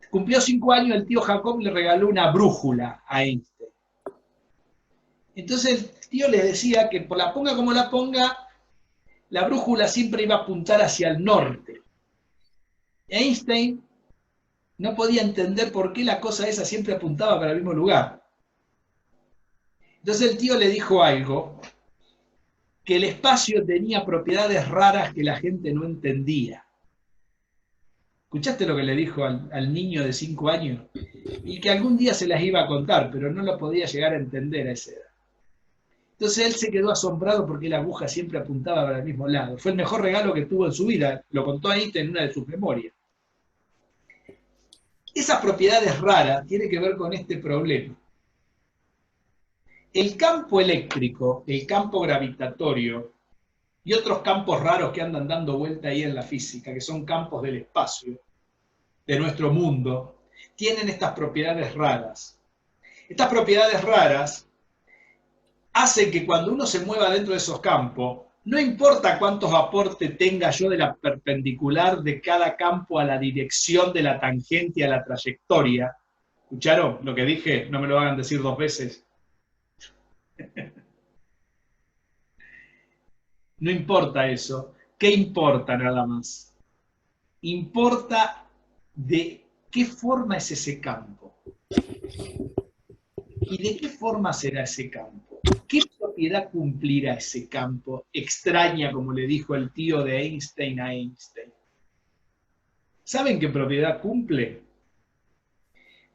cumplió 5 años, el tío Jacob le regaló una brújula a Einstein. Entonces el tío le decía que por la ponga como la ponga, la brújula siempre iba a apuntar hacia el norte. Einstein no podía entender por qué la cosa esa siempre apuntaba para el mismo lugar. Entonces el tío le dijo algo, que el espacio tenía propiedades raras que la gente no entendía. ¿Escuchaste lo que le dijo al niño de 5 años? Y que algún día se las iba a contar, pero no lo podía llegar a entender a esa edad. Entonces él se quedó asombrado porque la aguja siempre apuntaba para el mismo lado. Fue el mejor regalo que tuvo en su vida, lo contó Einstein en una de sus memorias. Esas propiedades raras tienen que ver con este problema. El campo eléctrico, el campo gravitatorio y otros campos raros que andan dando vuelta ahí en la física, que son campos del espacio, de nuestro mundo, tienen estas propiedades raras. Estas propiedades raras hacen que cuando uno se mueva dentro de esos campos, no importa cuántos aportes tenga yo de la perpendicular de cada campo a la dirección de la tangente a la trayectoria. ¿Escucharon lo que dije? No me lo hagan decir 2 veces. No importa eso. ¿Qué importa nada más? Importa de qué forma es ese campo. ¿Y de qué forma será ese campo? ¿Qué propiedad cumplirá ese campo extraña, como le dijo el tío de Einstein a Einstein? ¿Saben qué propiedad cumple?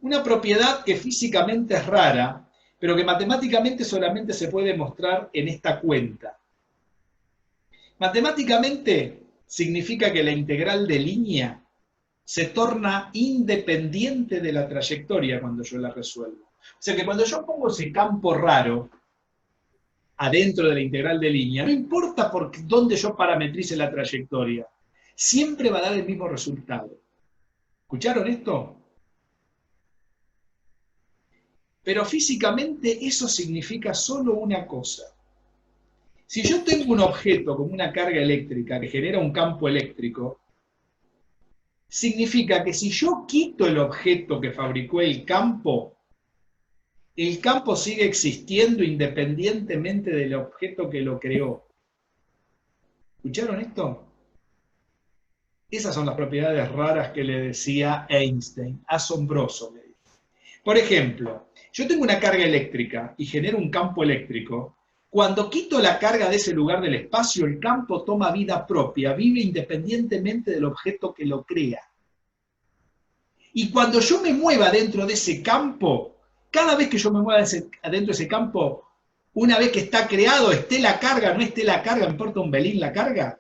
Una propiedad que físicamente es rara, pero que matemáticamente solamente se puede mostrar en esta cuenta. Matemáticamente significa que la integral de línea se torna independiente de la trayectoria cuando yo la resuelvo. O sea que cuando yo pongo ese campo raro adentro de la integral de línea, no importa por dónde yo parametrice la trayectoria, siempre va a dar el mismo resultado. ¿Escucharon esto? Pero físicamente eso significa solo una cosa. Si yo tengo un objeto como una carga eléctrica que genera un campo eléctrico, significa que si yo quito el objeto que fabricó el campo sigue existiendo independientemente del objeto que lo creó. ¿Escucharon esto? Esas son las propiedades raras que le decía Einstein. Asombroso, me dice. Por ejemplo, yo tengo una carga eléctrica y genero un campo eléctrico. Cuando quito la carga de ese lugar del espacio, el campo toma vida propia, vive independientemente del objeto que lo crea. Y cuando yo me mueva dentro de ese campo, cada vez que yo me mueva adentro de ese campo, una vez que está creado, esté la carga, no esté la carga, me importa un belín la carga,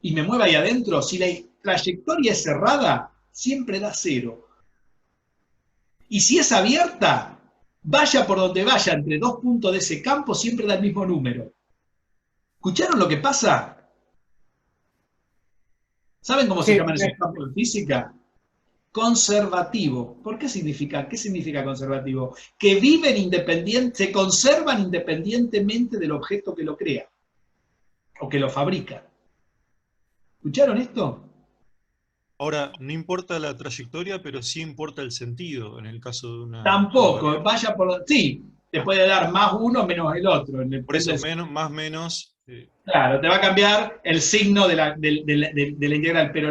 y me mueva ahí adentro, si la trayectoria es cerrada, siempre da 0. Y si es abierta, vaya por donde vaya, entre 2 puntos de ese campo, siempre da el mismo número. ¿Escucharon lo que pasa? ¿Saben cómo se llaman esos campos en física? Conservativo. ¿Qué significa conservativo? Que viven independientes, se conservan independientemente del objeto que lo crea o que lo fabrica. ¿Escucharon esto? Ahora, no importa la trayectoria, pero sí importa el sentido en el caso de una... Tampoco, vaya por... Sí, te puede dar más uno menos el otro. Por eso, más, menos... Claro, te va a cambiar el signo de la integral, pero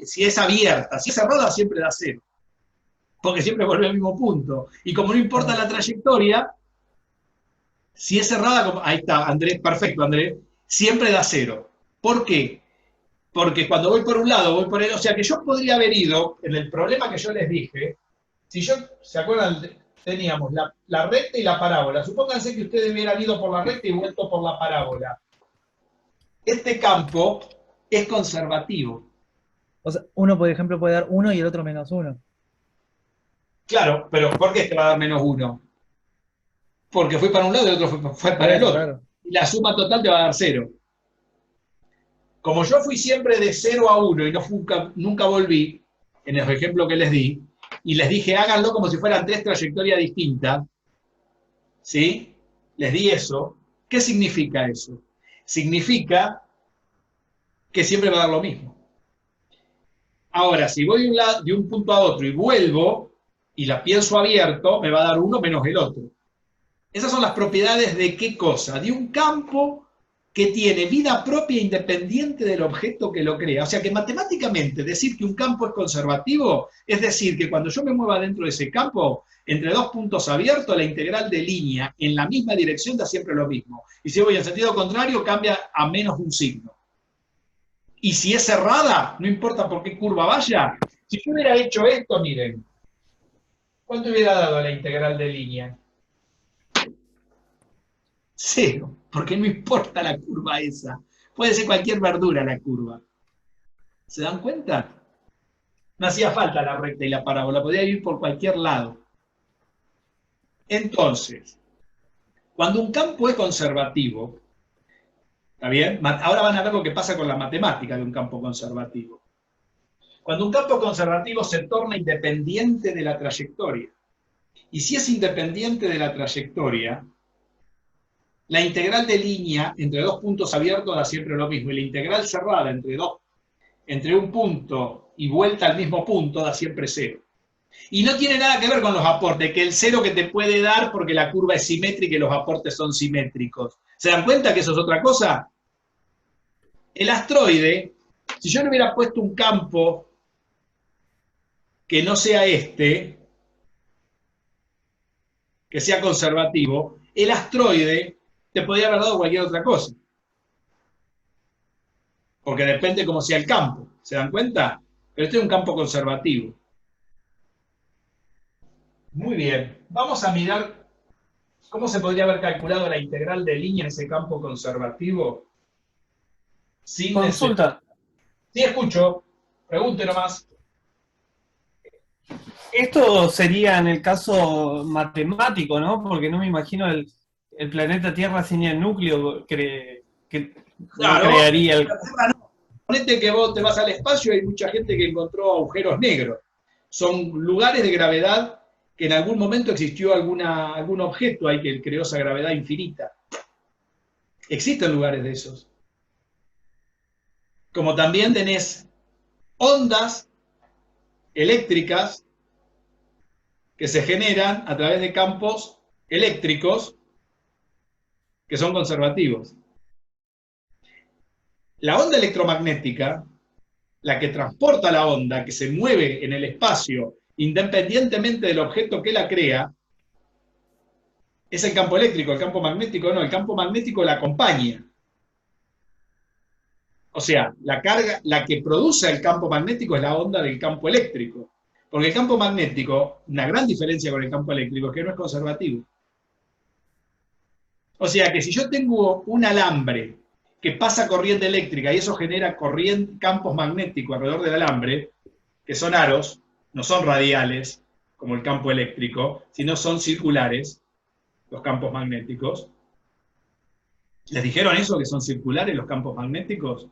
si es abierta, si es cerrada, siempre da 0. Porque siempre vuelve al mismo punto. Y como no importa la trayectoria, si es cerrada, ahí está, Andrés, perfecto, Andrés, siempre da 0. ¿Por qué? Porque cuando voy por un lado, voy por el... O sea que yo podría haber ido, en el problema que yo les dije, si yo, ¿se acuerdan? Teníamos la recta y la parábola. Supónganse que ustedes hubieran ido por la recta y vuelto por la parábola. Este campo es conservativo. O sea, uno, por ejemplo, puede dar 1 y el otro -1. Claro, pero ¿por qué te va a dar -1? Porque fui para un lado y el otro fue para el otro. Claro. Y la suma total te va a dar 0. Como yo fui siempre de 0 a 1 y nunca volví, en el ejemplo que les di, y les dije, háganlo como si fueran 3 trayectorias distintas, ¿sí? Les di eso. ¿Qué significa eso? Significa que siempre va a dar lo mismo. Ahora, si voy de un punto a otro y vuelvo, y la pienso abierto, me va a dar uno menos el otro. Esas son las propiedades de ¿qué cosa? De un campo que tiene vida propia independiente del objeto que lo crea. O sea que matemáticamente decir que un campo es conservativo es decir que cuando yo me mueva dentro de ese campo, entre 2 puntos abiertos, la integral de línea en la misma dirección da siempre lo mismo. Y si voy en sentido contrario, cambia a menos un signo. Y si es cerrada, no importa por qué curva vaya, si yo hubiera hecho esto, miren, ¿cuánto hubiera dado la integral de línea? Cero, porque no importa la curva esa. Puede ser cualquier verdura la curva. ¿Se dan cuenta? No hacía falta la recta y la parábola, podía ir por cualquier lado. Entonces, cuando un campo es conservativo, ¿está bien? Ahora van a ver lo que pasa con la matemática de un campo conservativo. Cuando un campo conservativo se torna independiente de la trayectoria, y si es independiente de la trayectoria, la integral de línea entre dos puntos abiertos da siempre lo mismo, y la integral cerrada entre un punto y vuelta al mismo punto da siempre cero. Y no tiene nada que ver con los aportes, que el cero que te puede dar porque la curva es simétrica y los aportes son simétricos. ¿Se dan cuenta que eso es otra cosa? El asteroide, si yo le hubiera puesto un campo que no sea este, que sea conservativo, el asteroide te podría haber dado cualquier otra cosa. Porque depende cómo sea el campo. ¿Se dan cuenta? Pero este es un campo conservativo. Muy bien. Vamos a mirar cómo se podría haber calculado la integral de línea en ese campo conservativo. Sin Consulta. Sí, escucho. Pregunte nomás. Esto sería en el caso matemático, ¿no? Porque no me imagino el planeta Tierra sin el núcleo que Claro, no crearía el... Ponete que vos te vas al espacio y hay mucha gente que encontró agujeros negros. Son lugares de gravedad que en algún momento existió algún objeto ahí que creó esa gravedad infinita. Existen lugares de esos. Como también tenés ondas eléctricas que se generan a través de campos eléctricos que son conservativos. La onda electromagnética, la que transporta la onda, que se mueve en el espacio independientemente del objeto que la crea, es el campo eléctrico. El campo magnético no, el campo magnético la acompaña. O sea, la carga, la que produce el campo magnético es la onda del campo eléctrico. Porque el campo magnético, una gran diferencia con el campo eléctrico, es que no es conservativo. O sea que si yo tengo un alambre que pasa corriente eléctrica y eso genera campos magnéticos alrededor del alambre, que son aros, no son radiales, como el campo eléctrico, sino son circulares, los campos magnéticos. ¿Les dijeron eso, que son circulares los campos magnéticos?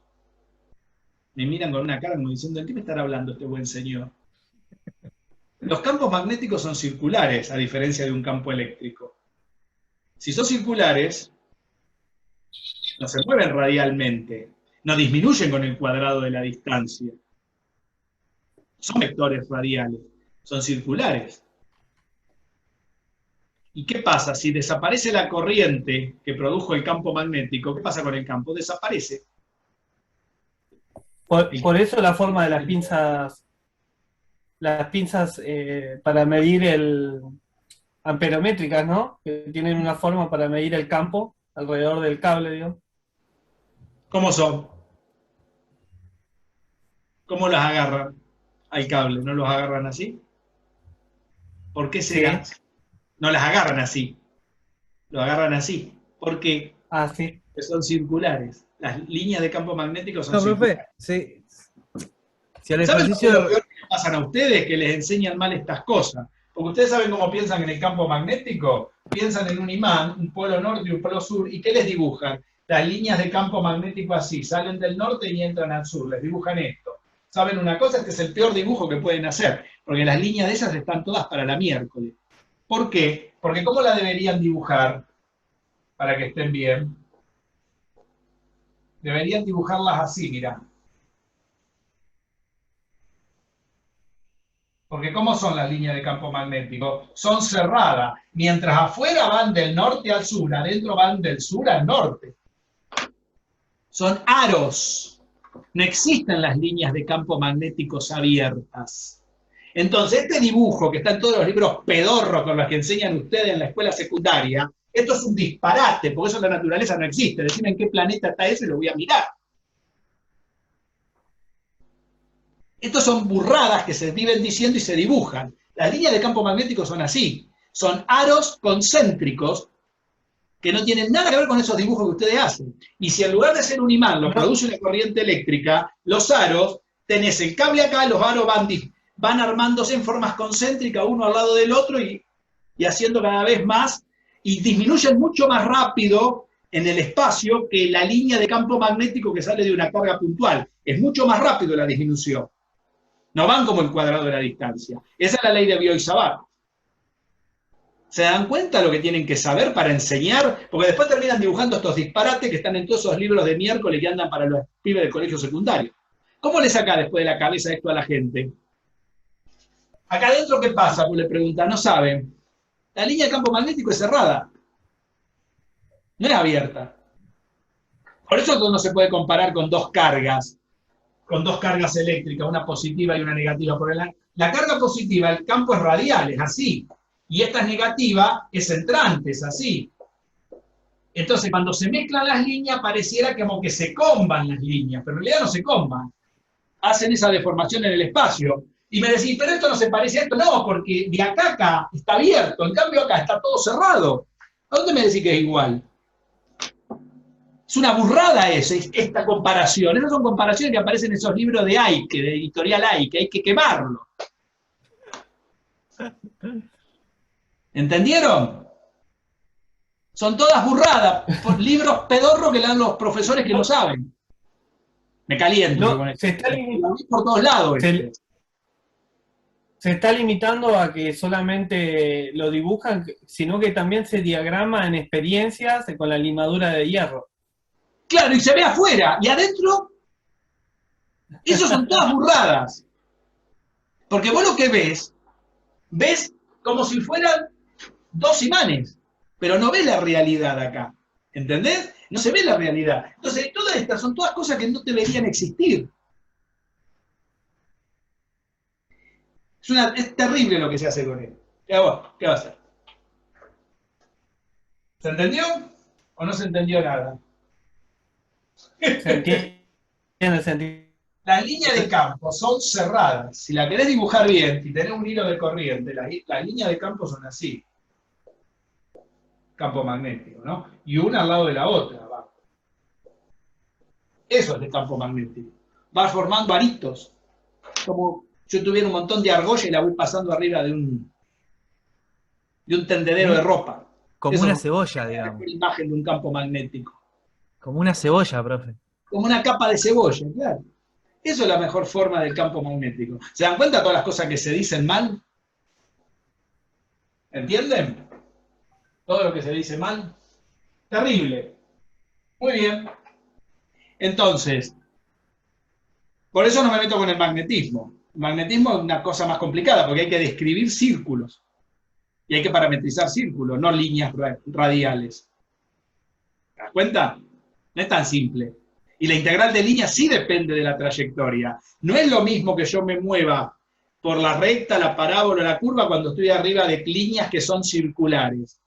Me miran con una cara como diciendo, ¿de qué me estará hablando este buen señor? Los campos magnéticos son circulares, a diferencia de un campo eléctrico. Si son circulares, no se mueven radialmente, no disminuyen con el cuadrado de la distancia. Son vectores radiales, son circulares. ¿Y qué pasa? Si desaparece la corriente que produjo el campo magnético, ¿qué pasa con el campo? Desaparece. Por eso la forma de las pinzas para medir amperométricas, ¿no? Que tienen una forma para medir el campo alrededor del cable, digo. ¿Cómo son? ¿Cómo las agarran al cable? ¿No los agarran así? ¿Por qué será? Sí. No las agarran así. Lo agarran así. ¿Por qué? Ah, sí. Porque son circulares. Las líneas de campo magnético son No, circulares. profe, sí. Si al ¿Saben ejercicio... lo peor que le pasan a ustedes? Que les enseñan mal estas cosas. Porque ustedes saben cómo piensan en el campo magnético. Piensan en un imán, un polo norte y un polo sur. ¿Y qué les dibujan? Las líneas de campo magnético así. Salen del norte y entran al sur. Les dibujan esto. ¿Saben una cosa? Este es el peor dibujo que pueden hacer. Porque las líneas de esas están todas para la miércoles. ¿Por qué? Porque ¿cómo la deberían dibujar para que estén bien? Deberían dibujarlas así, mirá. Porque ¿cómo son las líneas de campo magnético? Son cerradas. Mientras afuera van del norte al sur, adentro van del sur al norte. Son aros. No existen las líneas de campo magnéticos abiertas. Entonces, este dibujo que está en todos los libros pedorros con los que enseñan ustedes en la escuela secundaria, esto es un disparate, porque eso en la naturaleza no existe. Decime en qué planeta está eso y lo voy a mirar. Estos son burradas que se viven diciendo y se dibujan. Las líneas de campo magnético son así. Son aros concéntricos que no tienen nada que ver con esos dibujos que ustedes hacen. Y si en lugar de ser un imán lo produce una corriente eléctrica, los aros, tenés el cable acá, los aros van armándose en formas concéntricas uno al lado del otro y haciendo cada vez más, y disminuyen mucho más rápido en el espacio que la línea de campo magnético que sale de una carga puntual. Es mucho más rápido la disminución. No van como el cuadrado de la distancia. Esa es la ley de Biot-Savart. ¿Se dan cuenta lo que tienen que saber para enseñar? Porque después terminan dibujando estos disparates que están en todos esos libros de miércoles que andan para los pibes del colegio secundario. ¿Cómo le saca después de la cabeza esto a la gente? Acá adentro, ¿qué pasa? Pues le preguntan, no saben. La línea de campo magnético es cerrada. No es abierta. Por eso no se puede comparar con dos cargas eléctricas, una positiva y una negativa. Porque la carga positiva, el campo es radial, es así. Y esta es negativa, es entrante, es así. Entonces, cuando se mezclan las líneas, pareciera como que se comban las líneas, pero en realidad no se comban. Hacen esa deformación en el espacio. Y me decís, pero esto no se parece a esto. No, porque de acá a acá está abierto, en cambio acá está todo cerrado. ¿A dónde me decís que es igual? Es una burrada esta comparación. Esas son comparaciones que aparecen en esos libros de Aike, de editorial Aike, hay que quemarlo. ¿Entendieron? Son todas burradas, por libros pedorros que le dan los profesores que lo saben. Me caliento con esto. Se está limitando por todos lados. Se está limitando a que solamente lo dibujan, sino que también se diagrama en experiencias con la limadura de hierro. Claro, y se ve afuera, y adentro, eso son todas burradas. Porque vos lo que ves como si fueran dos imanes, pero no ves la realidad acá, ¿entendés? No se ve la realidad. Entonces, todas estas son todas cosas que no deberían existir. Es terrible lo que se hace con él. ¿Qué va a hacer? ¿Se entendió? ¿O no se entendió nada? Se entiende. Las líneas de campo son cerradas. Si la querés dibujar bien, si tenés un hilo de corriente, las líneas de campo son así. Campo magnético, ¿no? Y una al lado de la otra, abajo. Eso es el campo magnético. Va formando aritos. Como yo tuviera un montón de argolla y la voy pasando arriba de un tendedero de ropa. Como Eso una es cebolla, digamos. una imagen de un campo magnético. Como una cebolla, profe. Como una capa de cebolla, claro. Eso es la mejor forma del campo magnético. ¿Se dan cuenta de todas las cosas que se dicen mal? ¿Entienden? Todo lo que se dice mal. Terrible. Muy bien. Entonces, por eso no me meto con el magnetismo. El magnetismo es una cosa más complicada, porque hay que describir círculos. Y hay que parametrizar círculos, no líneas radiales. ¿Te das cuenta? No es tan simple. Y la integral de línea sí depende de la trayectoria. No es lo mismo que yo me mueva por la recta, la parábola, la curva, cuando estoy arriba de líneas que son circulares.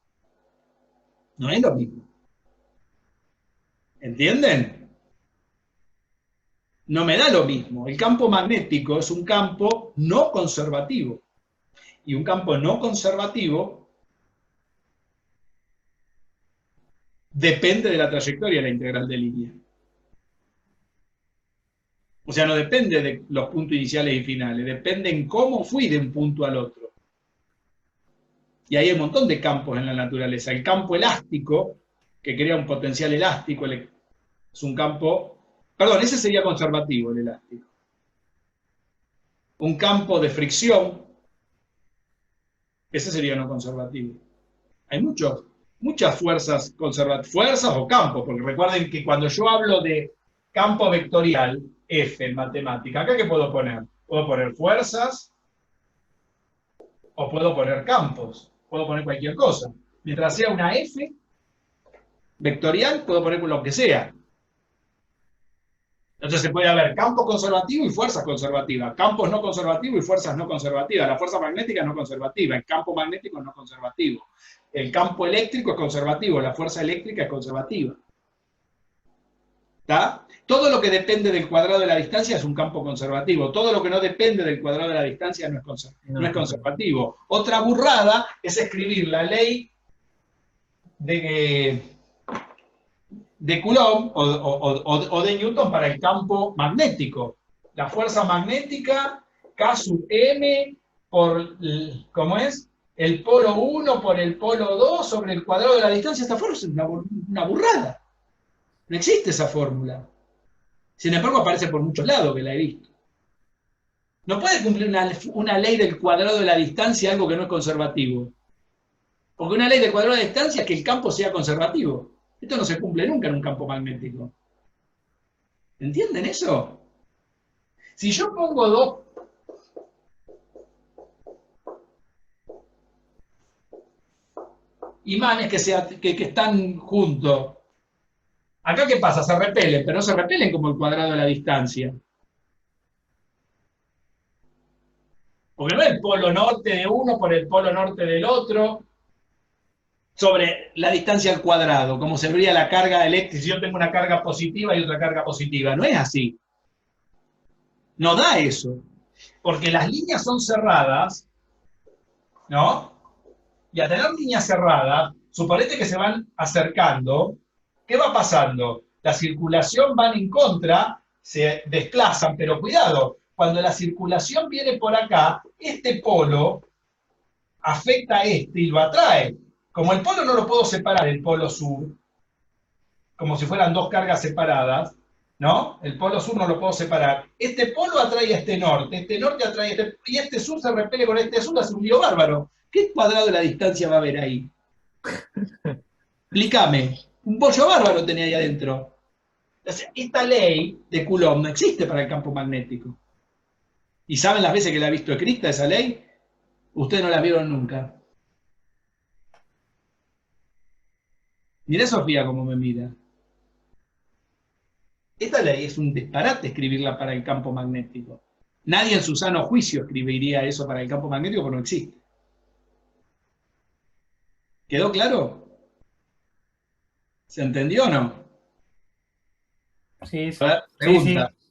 No es lo mismo. ¿Entienden? No me da lo mismo. El campo magnético es un campo no conservativo. Y un campo no conservativo depende de la trayectoria de la integral de línea. O sea, no depende de los puntos iniciales y finales, depende en cómo fui de un punto al otro. Y hay un montón de campos en la naturaleza. El campo elástico, que crea un potencial elástico, es un campo... Perdón, ese sería conservativo, el elástico. Un campo de fricción, ese sería no conservativo. Hay muchas fuerzas conservativas, fuerzas o campos, porque recuerden que cuando yo hablo de campo vectorial, F en matemática, ¿acá qué puedo poner? Puedo poner fuerzas o puedo poner campos, puedo poner cualquier cosa. Mientras sea una F vectorial, puedo poner lo que sea. Entonces se puede haber campo conservativo y fuerzas conservativas, campos no conservativos y fuerzas no conservativas. La fuerza magnética es no conservativa, el campo magnético es no conservativo. El campo eléctrico es conservativo, la fuerza eléctrica es conservativa. ¿Está? Todo lo que depende del cuadrado de la distancia es un campo conservativo. Todo lo que no depende del cuadrado de la distancia no es conservativo. Otra burrada es escribir la ley de Coulomb o de Newton para el campo magnético. La fuerza magnética K sub M por, ¿cómo es? El polo 1 por el polo 2 sobre el cuadrado de la distancia. Esta fórmula es una burrada. No existe esa fórmula. Sin embargo, aparece por muchos lados que la he visto. No puede cumplir una ley del cuadrado de la distancia algo que no es conservativo. Porque una ley del cuadrado de la distancia es que el campo sea conservativo. Esto no se cumple nunca en un campo magnético. ¿Entienden eso? Si yo pongo dos imanes que están juntos, ¿acá qué pasa? Se repelen, pero no se repelen como el cuadrado de la distancia. Porque no es el polo norte de uno por el polo norte del otro sobre la distancia al cuadrado, como se vería la carga eléctrica. Si yo tengo una carga positiva y otra carga positiva, no es así. No da eso. Porque las líneas son cerradas, ¿no? Y al tener líneas cerradas, suponete que se van acercando, ¿qué va pasando? La circulación van en contra, se desplazan, pero cuidado, cuando la circulación viene por acá, este polo afecta a este y lo atrae. Como el polo no lo puedo separar, el polo sur, como si fueran dos cargas separadas, ¿no? El polo sur no lo puedo separar. Este polo atrae a este norte atrae a este, y este sur se repele con este sur, hace un lío bárbaro. ¿Qué cuadrado de la distancia va a haber ahí? Explícame. Un bollo bárbaro tenía ahí adentro. O sea, esta ley de Coulomb no existe para el campo magnético. ¿Y saben las veces que la he visto escrita esa ley? Ustedes no la vieron nunca. Mirá Sofía cómo me mira. Esta ley es un disparate escribirla para el campo magnético. Nadie en su sano juicio escribiría eso para el campo magnético porque no existe. ¿Quedó claro? ¿Se entendió o no? Sí, sí. Pregunta. Sí, sí.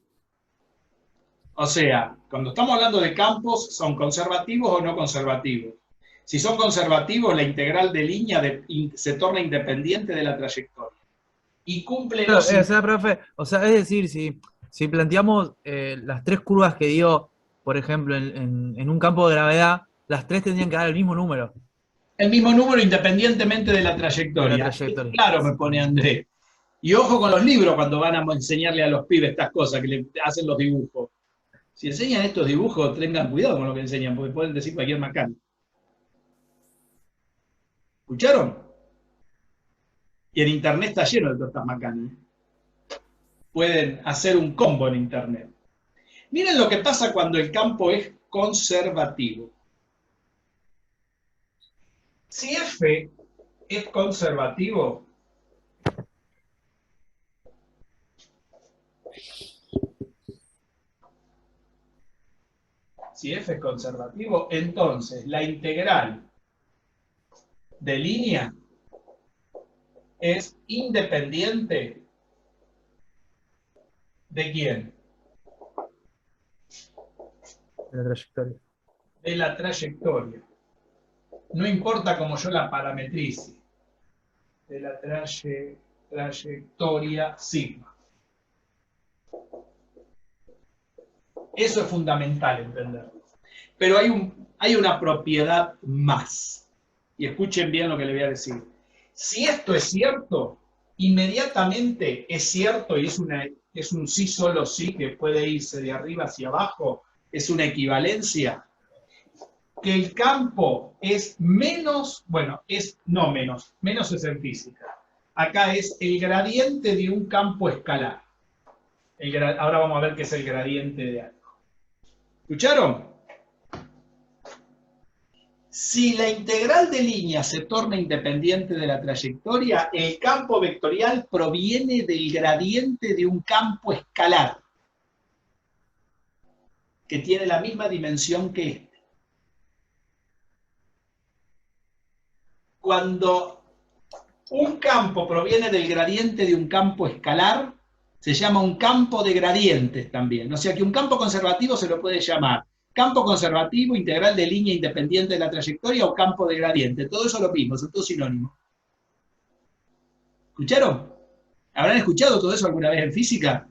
O sea, cuando estamos hablando de campos, ¿son conservativos o no conservativos? Si son conservativos, la integral de línea se torna independiente de la trayectoria. Y cumple Claro, los... o sea, profe, o sea, es decir, si planteamos las tres curvas que dio, por ejemplo, en un campo de gravedad, las tres tendrían que dar el mismo número El mismo número independientemente de la trayectoria. de la trayectoria. Claro, me pone Andrés. Y ojo con los libros cuando van a enseñarle a los pibes estas cosas, que le hacen los dibujos. Si enseñan estos dibujos, tengan cuidado con lo que enseñan, porque pueden decir cualquier macana. ¿Escucharon? Y en internet está lleno de todas estas macanas. Pueden hacer un combo en internet. Miren lo que pasa cuando el campo es conservativo. Si F es conservativo, entonces la integral de línea es independiente ¿de quién? De la trayectoria. De la trayectoria. No importa cómo yo la parametrice. De la trayectoria sigma. Eso es fundamental entenderlo. Pero hay una propiedad más. Y escuchen bien lo que le voy a decir. Si esto es cierto, inmediatamente es cierto y es un sí solo sí que puede irse de arriba hacia abajo, es una equivalencia, que el campo es menos, bueno, es no menos, menos es en física. Acá es el gradiente de un campo escalar. Ahora vamos a ver qué es el gradiente de algo. ¿Escucharon? Si la integral de línea se torna independiente de la trayectoria, el campo vectorial proviene del gradiente de un campo escalar, que tiene la misma dimensión que este. Cuando un campo proviene del gradiente de un campo escalar, se llama un campo de gradientes también. O sea que un campo conservativo se lo puede llamar campo conservativo, integral de línea independiente de la trayectoria o campo de gradiente. Todo eso es lo mismo, son todos sinónimos. ¿Escucharon? ¿Habrán escuchado todo eso alguna vez en física?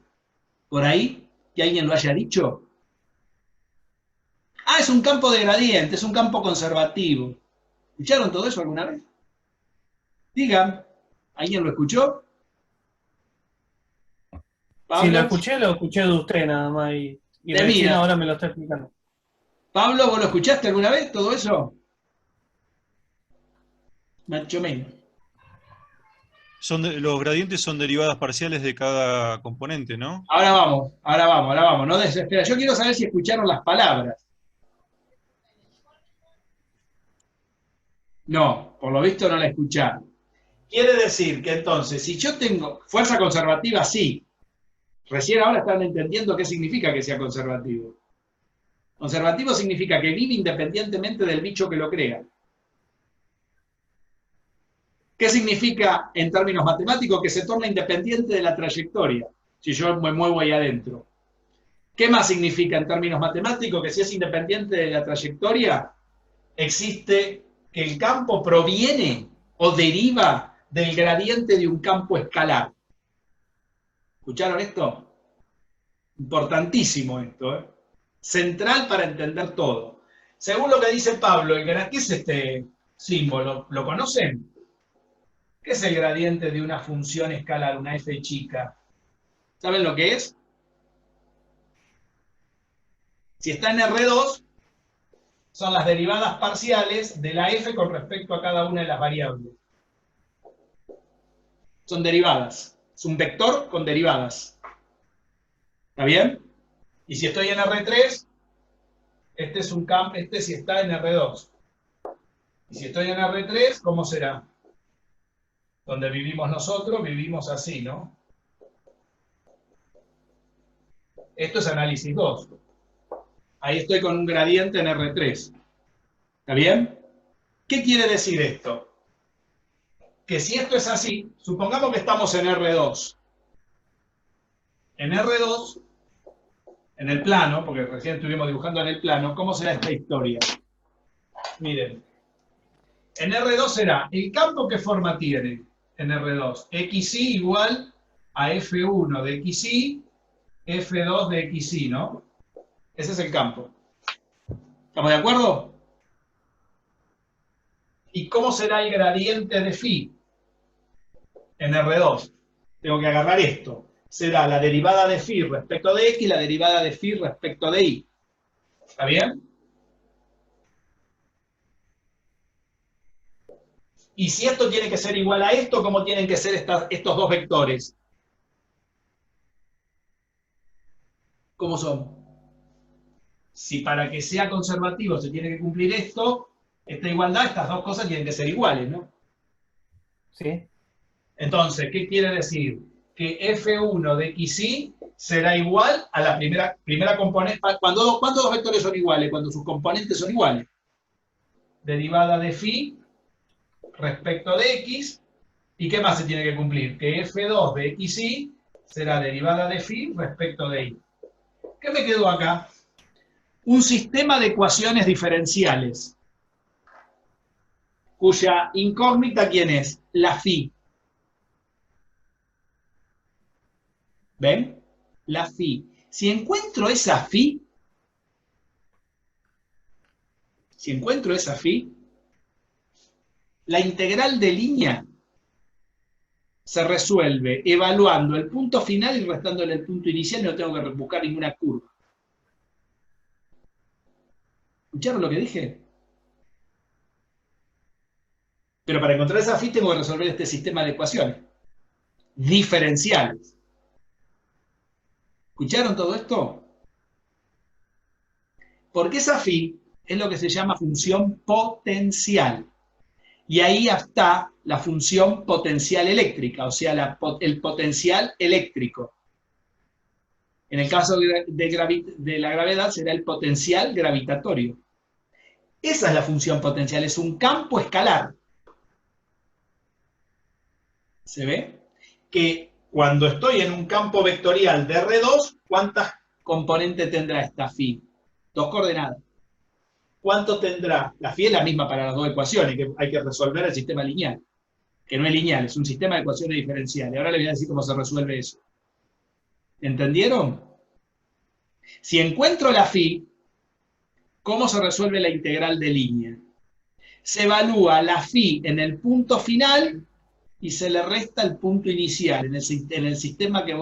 ¿Por ahí? ¿Que alguien lo haya dicho? Ah, es un campo de gradiente, es un campo conservativo. ¿Escucharon todo eso alguna vez? Digan, ¿alguien lo escuchó? Si ¿Pablo? lo escuché de usted nada más y De recién mí, ahora me lo está explicando. Pablo, ¿vos lo escuchaste alguna vez todo eso? Macho menos. Los gradientes son derivadas parciales de cada componente, ¿no? Ahora vamos, ahora vamos, ahora vamos. No desespera. Yo quiero saber si escucharon las palabras. No, por lo visto no la escucharon. Quiere decir que entonces, si yo tengo fuerza conservativa, sí. Recién ahora están entendiendo qué significa que sea conservativo. Conservativo significa que vive independientemente del bicho que lo crea. ¿Qué significa en términos matemáticos? Que se torna independiente de la trayectoria, si yo me muevo ahí adentro. ¿Qué más significa en términos matemáticos? Que si es independiente de la trayectoria, existe que el campo proviene o deriva del gradiente de un campo escalar. ¿Escucharon esto? Importantísimo esto, ¿eh? Central para entender todo. Según lo que dice Pablo, ¿qué es este símbolo? ¿Lo conocen? ¿Qué es el gradiente de una función escalar, una f chica? ¿Saben lo que es? Si está en R2, son las derivadas parciales de la f con respecto a cada una de las variables. Son derivadas. Es un vector con derivadas. ¿Está bien? Y si estoy en R3, este es un campo, este si está en R2. Y si estoy en R3, ¿cómo será? Donde vivimos nosotros, vivimos así, ¿no? Esto es análisis 2. Ahí estoy con un gradiente en R3. ¿Está bien? ¿Qué quiere decir esto? Que si esto es así, supongamos que estamos en R2. En R2, en el plano, porque recién estuvimos dibujando en el plano, ¿cómo será esta historia? Miren. En R2 será, ¿el campo qué forma tiene en R2? XY igual a F1 de XY, F2 de XY, ¿no? Ese es el campo. ¿Estamos de acuerdo? ¿Y cómo será el gradiente de phi en R2? Tengo que agarrar esto. Será la derivada de phi respecto de x y la derivada de phi respecto de y. ¿Está bien? Y si esto tiene que ser igual a esto, ¿cómo tienen que ser estos dos vectores? ¿Cómo son? Si para que sea conservativo se tiene que cumplir esto, esta igualdad, estas dos cosas tienen que ser iguales, ¿no? Sí. Entonces, ¿qué quiere decir? Que F1 de XY será igual a la primera componente. ¿Cuántos dos vectores son iguales? Cuando sus componentes son iguales. Derivada de phi respecto de x. ¿Y qué más se tiene que cumplir? Que F2 de XY será derivada de phi respecto de y. ¿Qué me quedó acá? Un sistema de ecuaciones diferenciales, cuya incógnita, ¿quién es? La phi. ¿Ven? La phi. Si encuentro esa phi, la integral de línea se resuelve evaluando el punto final y restándole el punto inicial, y no tengo que buscar ninguna curva. ¿Escucharon lo que dije? Pero para encontrar esa phi tengo que resolver este sistema de ecuaciones diferenciales. ¿Escucharon todo esto? Porque esa phi es lo que se llama función potencial. Y ahí está la función potencial eléctrica, o sea, el potencial eléctrico. En el caso de la gravedad será el potencial gravitatorio. Esa es la función potencial, es un campo escalar. ¿Se ve? Que cuando estoy en un campo vectorial de R2, ¿cuántas componentes tendrá esta phi? Dos coordenadas. ¿Cuánto tendrá? La phi es la misma para las dos ecuaciones, que hay que resolver el sistema lineal. que no es lineal, es un sistema de ecuaciones diferenciales. Ahora les voy a decir cómo se resuelve eso. ¿Entendieron? Si encuentro la phi, ¿cómo se resuelve la integral de línea? Se evalúa la phi en el punto final y se le resta el punto inicial en el sistema que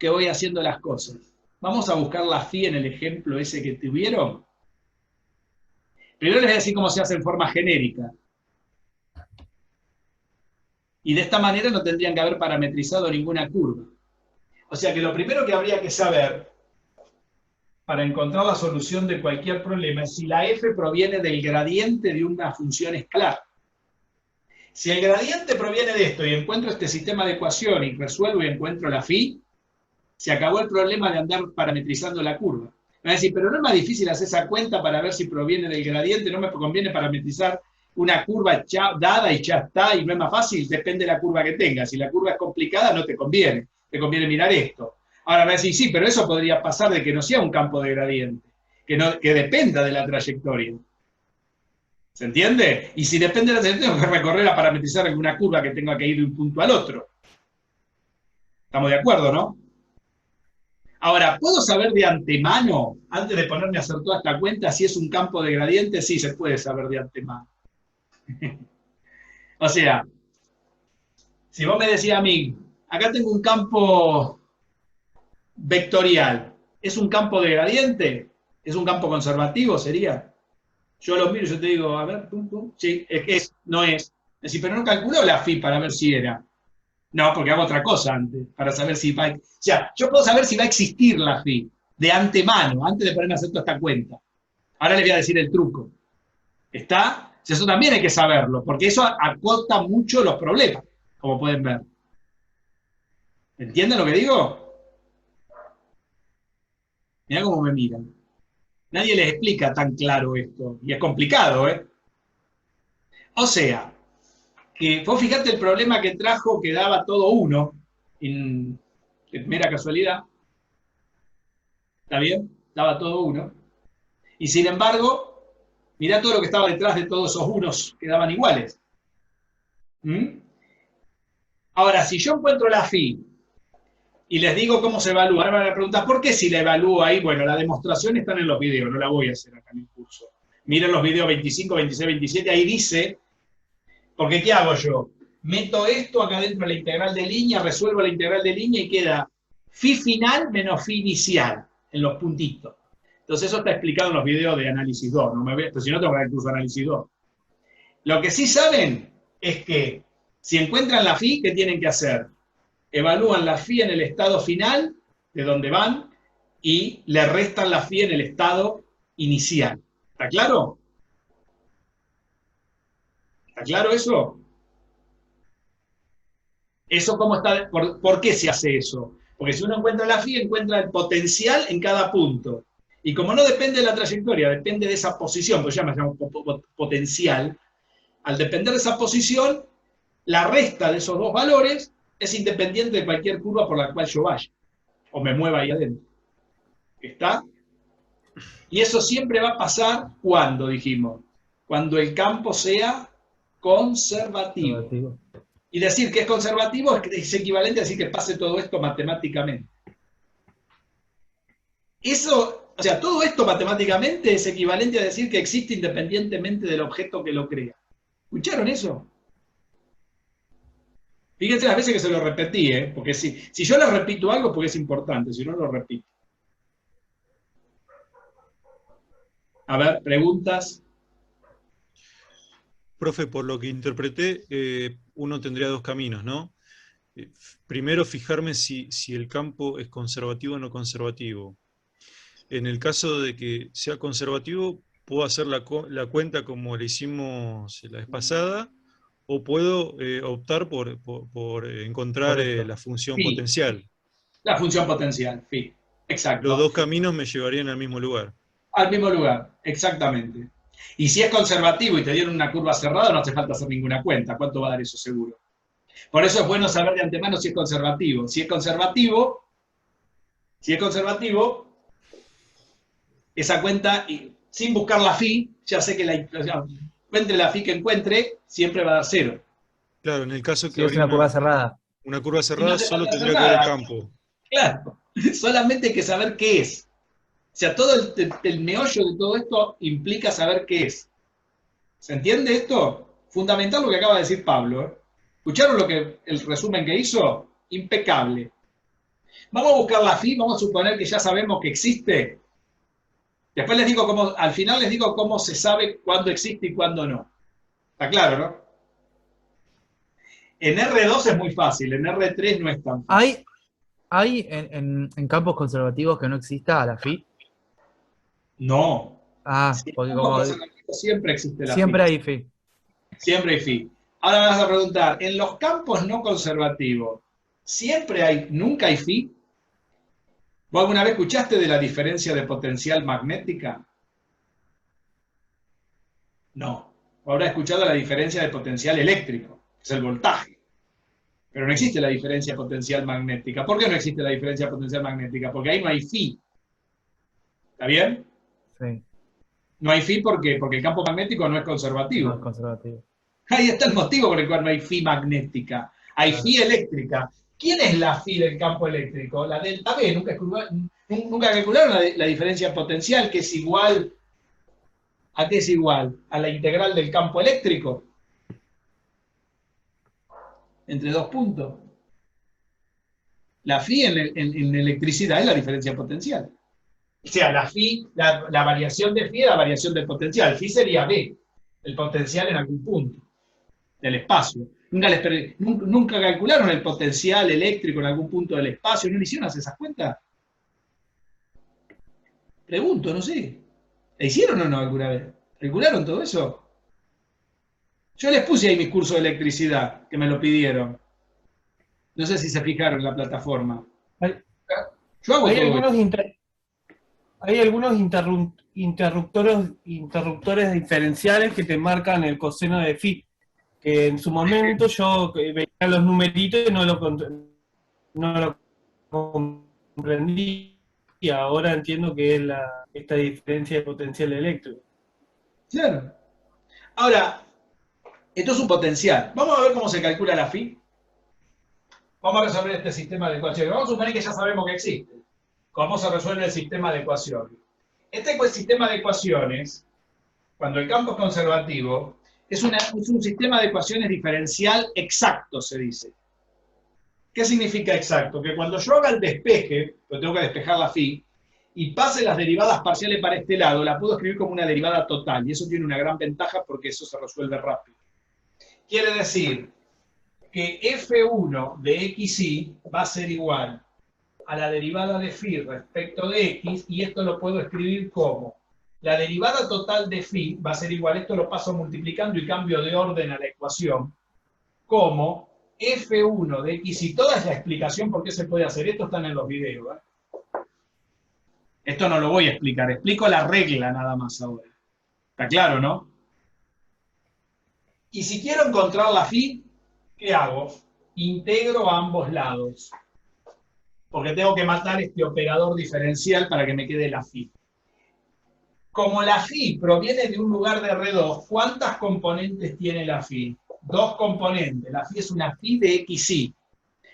voy haciendo las cosas. Vamos a buscar la phi en el ejemplo ese que tuvieron. Primero les voy a decir cómo se hace en forma genérica. Y de esta manera no tendrían que haber parametrizado ninguna curva. O sea que lo primero que habría que saber para encontrar la solución de cualquier problema es si la f proviene del gradiente de una función escalar. Si el gradiente proviene de esto y encuentro este sistema de ecuación y resuelvo y encuentro la phi, se acabó el problema de andar parametrizando la curva. Me van a decir, pero no es más difícil hacer esa cuenta para ver si proviene del gradiente, no me conviene parametrizar una curva ya dada y ya está, y no es más fácil, depende de la curva que tengas. Si la curva es complicada, no te conviene mirar esto. Ahora me va a decir, sí, pero eso podría pasar de que no sea un campo de gradiente, que dependa de la trayectoria. ¿Se entiende? Y si depende de la trayectoria, tengo que recorrer a parametrizar alguna curva que tenga que ir de un punto al otro. ¿Estamos de acuerdo, no? Ahora, ¿puedo saber de antemano, antes de ponerme a hacer toda esta cuenta, si es un campo de gradiente? Sí, se puede saber de antemano. O sea, si vos me decías a mí, acá tengo un campo vectorial, ¿es un campo de gradiente? ¿Es un campo conservativo, sería? Yo lo miro y yo te digo, a ver, sí, no es. Es decir, pero no calculó la phi para ver si era. No, porque hago otra cosa antes, para saber si va a... O sea, yo puedo saber si va a existir la phi, de antemano, antes de ponerme a hacer toda esta cuenta. Ahora les voy a decir el truco. ¿Está? Eso también hay que saberlo, porque eso acota mucho los problemas, como pueden ver. ¿Entienden lo que digo? Mirá cómo me miran. Nadie les explica tan claro esto, y es complicado, ¿eh? O sea, que vos fijate el problema que trajo que daba todo 1, en mera casualidad. ¿Está bien? Daba todo 1. Y sin embargo, mirá todo lo que estaba detrás de todos esos unos que daban iguales. Ahora, si yo encuentro la phi y les digo cómo se evalúa, ahora me van a preguntar, ¿por qué si la evalúo ahí? Bueno, la demostración está en los videos, no la voy a hacer acá en el curso. Miren los videos 25, 26, 27, ahí dice, porque ¿qué hago yo? Meto esto acá dentro de la integral de línea, resuelvo la integral de línea y queda phi final menos phi inicial, en los puntitos. Entonces eso está explicado en los videos de análisis 2, pero si no tengo que dar el curso de análisis 2. Lo que sí saben es que si encuentran la phi, ¿qué tienen que hacer? Evalúan la phi en el estado final, de donde van, y le restan la phi en el estado inicial. ¿Está claro? ¿Está claro eso? ¿Eso cómo está? ¿Por qué se hace eso? Porque si uno encuentra la phi, encuentra el potencial en cada punto. Y como no depende de la trayectoria, depende de esa posición, pues ya me llamo potencial, al depender de esa posición, la resta de esos dos valores es independiente de cualquier curva por la cual yo vaya, o me mueva ahí adentro. ¿Está? Y eso siempre va a pasar cuando, dijimos, cuando el campo sea conservativo. Y decir que es conservativo es equivalente a decir que pase todo esto matemáticamente. Eso, o sea, todo esto matemáticamente es equivalente a decir que existe independientemente del objeto que lo crea. ¿Escucharon eso? Fíjense las veces que se lo repetí, porque si yo les repito algo, porque es importante, si no lo repito. A ver, preguntas. Profe, por lo que interpreté, uno tendría dos caminos, ¿no? Primero, fijarme si el campo es conservativo o no conservativo. En el caso de que sea conservativo, puedo hacer la cuenta como le hicimos la vez pasada, o puedo optar por encontrar la función Phi. potencial. La función potencial, phi. Exacto. Los dos caminos me llevarían al mismo lugar. Al mismo lugar, exactamente. Y si es conservativo y te dieron una curva cerrada, no hace falta hacer ninguna cuenta. ¿Cuánto va a dar eso seguro? Por eso es bueno saber de antemano si es conservativo. Si es conservativo, esa cuenta, y sin buscar la phi, ya sé que encuentre la phi que encuentre, siempre va a dar 0. Claro, en el caso que Si es habría una curva cerrada. una curva Y no cerrada, hace solo falta hacer tendría que ver el nada. campo. Claro, solamente hay que saber qué es. O sea, todo el meollo de todo esto implica saber qué es. ¿Se entiende esto? Fundamental lo que acaba de decir Pablo. ¿Eh? ¿Escucharon el resumen que hizo? Impecable. Vamos a buscar la phi, vamos a suponer que ya sabemos que existe. Después les digo cómo, al final les digo cómo se sabe cuándo existe y cuándo no. ¿Está claro, no? En R2 es muy fácil, en R3 no es tan fácil. ¿Hay en campos conservativos que no exista la phi? No. Ah, Si en porque campos como conservativos siempre existe la phi. siempre hay phi. Siempre hay phi. Ahora me vas a preguntar, en los campos no conservativos, ¿siempre hay, nunca hay phi? ¿Vos alguna vez escuchaste de la diferencia de potencial magnética? No. Habrá escuchado la diferencia de potencial eléctrico, que es el voltaje. Pero no existe la diferencia potencial magnética. ¿Por qué no existe la diferencia potencial magnética? Porque ahí no hay phi. ¿Está bien? Sí, No hay phi porque el campo magnético no es no es conservativo. conservativo. Ahí está el motivo por el cual no hay phi magnética. Hay Claro. phi eléctrica. ¿Quién es la phi del campo eléctrico? La delta B. Nunca calcularon la diferencia potencial, que es igual. ¿A qué es igual? A la integral del campo eléctrico. Entre dos puntos. La phi en electricidad es la diferencia potencial. O sea, la variación de phi es la variación del potencial. Phi sería B, el potencial en algún punto del espacio. Nunca calcularon el potencial eléctrico en algún punto del espacio. ¿No le hicieron esas cuentas? Pregunto, no sé. ¿La hicieron o no alguna vez? ¿Calcularon todo eso? Yo les puse ahí mis cursos de electricidad, que me lo pidieron. No sé si se fijaron en la plataforma. Hay, Yo hago hay todo algunos, esto. hay algunos interruptores diferenciales que te marcan el coseno de phi, que en su momento yo veía los numeritos y no lo comprendí, y ahora entiendo que es esta diferencia de potencial eléctrico. Claro. Ahora, esto es un potencial. Vamos a ver cómo se calcula la phi. Vamos a resolver este sistema de ecuaciones. Vamos a suponer que ya sabemos que existe. ¿Cómo se resuelve el sistema de ecuaciones? Este sistema de ecuaciones, cuando el campo es conservativo, es un sistema de ecuaciones diferencial exacto, se dice. ¿Qué significa exacto? Que cuando yo haga el despeje, lo tengo que despejar la phi, y pase las derivadas parciales para este lado, la puedo escribir como una derivada total, y eso tiene una gran ventaja porque eso se resuelve rápido. Quiere decir que f1 de xy va a ser igual a la derivada de phi respecto de x, y esto lo puedo escribir como la derivada total de phi va a ser igual, esto lo paso multiplicando y cambio de orden a la ecuación, como f1 de x, y toda es la explicación por qué se puede hacer esto, están en los videos. Esto no lo voy a explicar, explico la regla nada más ahora. ¿Está claro, no? Y si quiero encontrar la phi, ¿qué hago? Integro a ambos lados, porque tengo que matar este operador diferencial para que me quede la phi. Como la phi proviene de un lugar de R2, ¿cuántas componentes tiene la phi? Dos componentes. La phi es una phi de xy.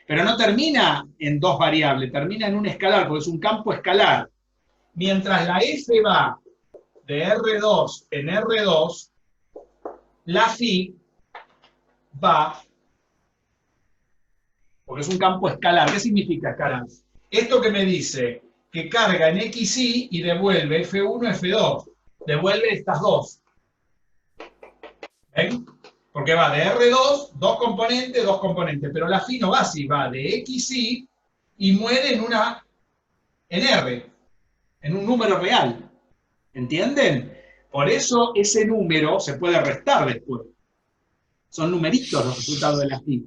Pero no termina en dos variables, termina en un escalar, porque es un campo escalar. Mientras la f va de R2 en R2, la phi va, porque es un campo escalar. ¿Qué significa escalar? Esto que me dice que carga en xy y devuelve f1, f2. Devuelve estas dos. ¿Ven? Porque va de R2, dos componentes, pero la phi no va así, va de xy y muere en R, en un número real. ¿Entienden? Por eso ese número se puede restar después. Son numeritos los resultados de la phi.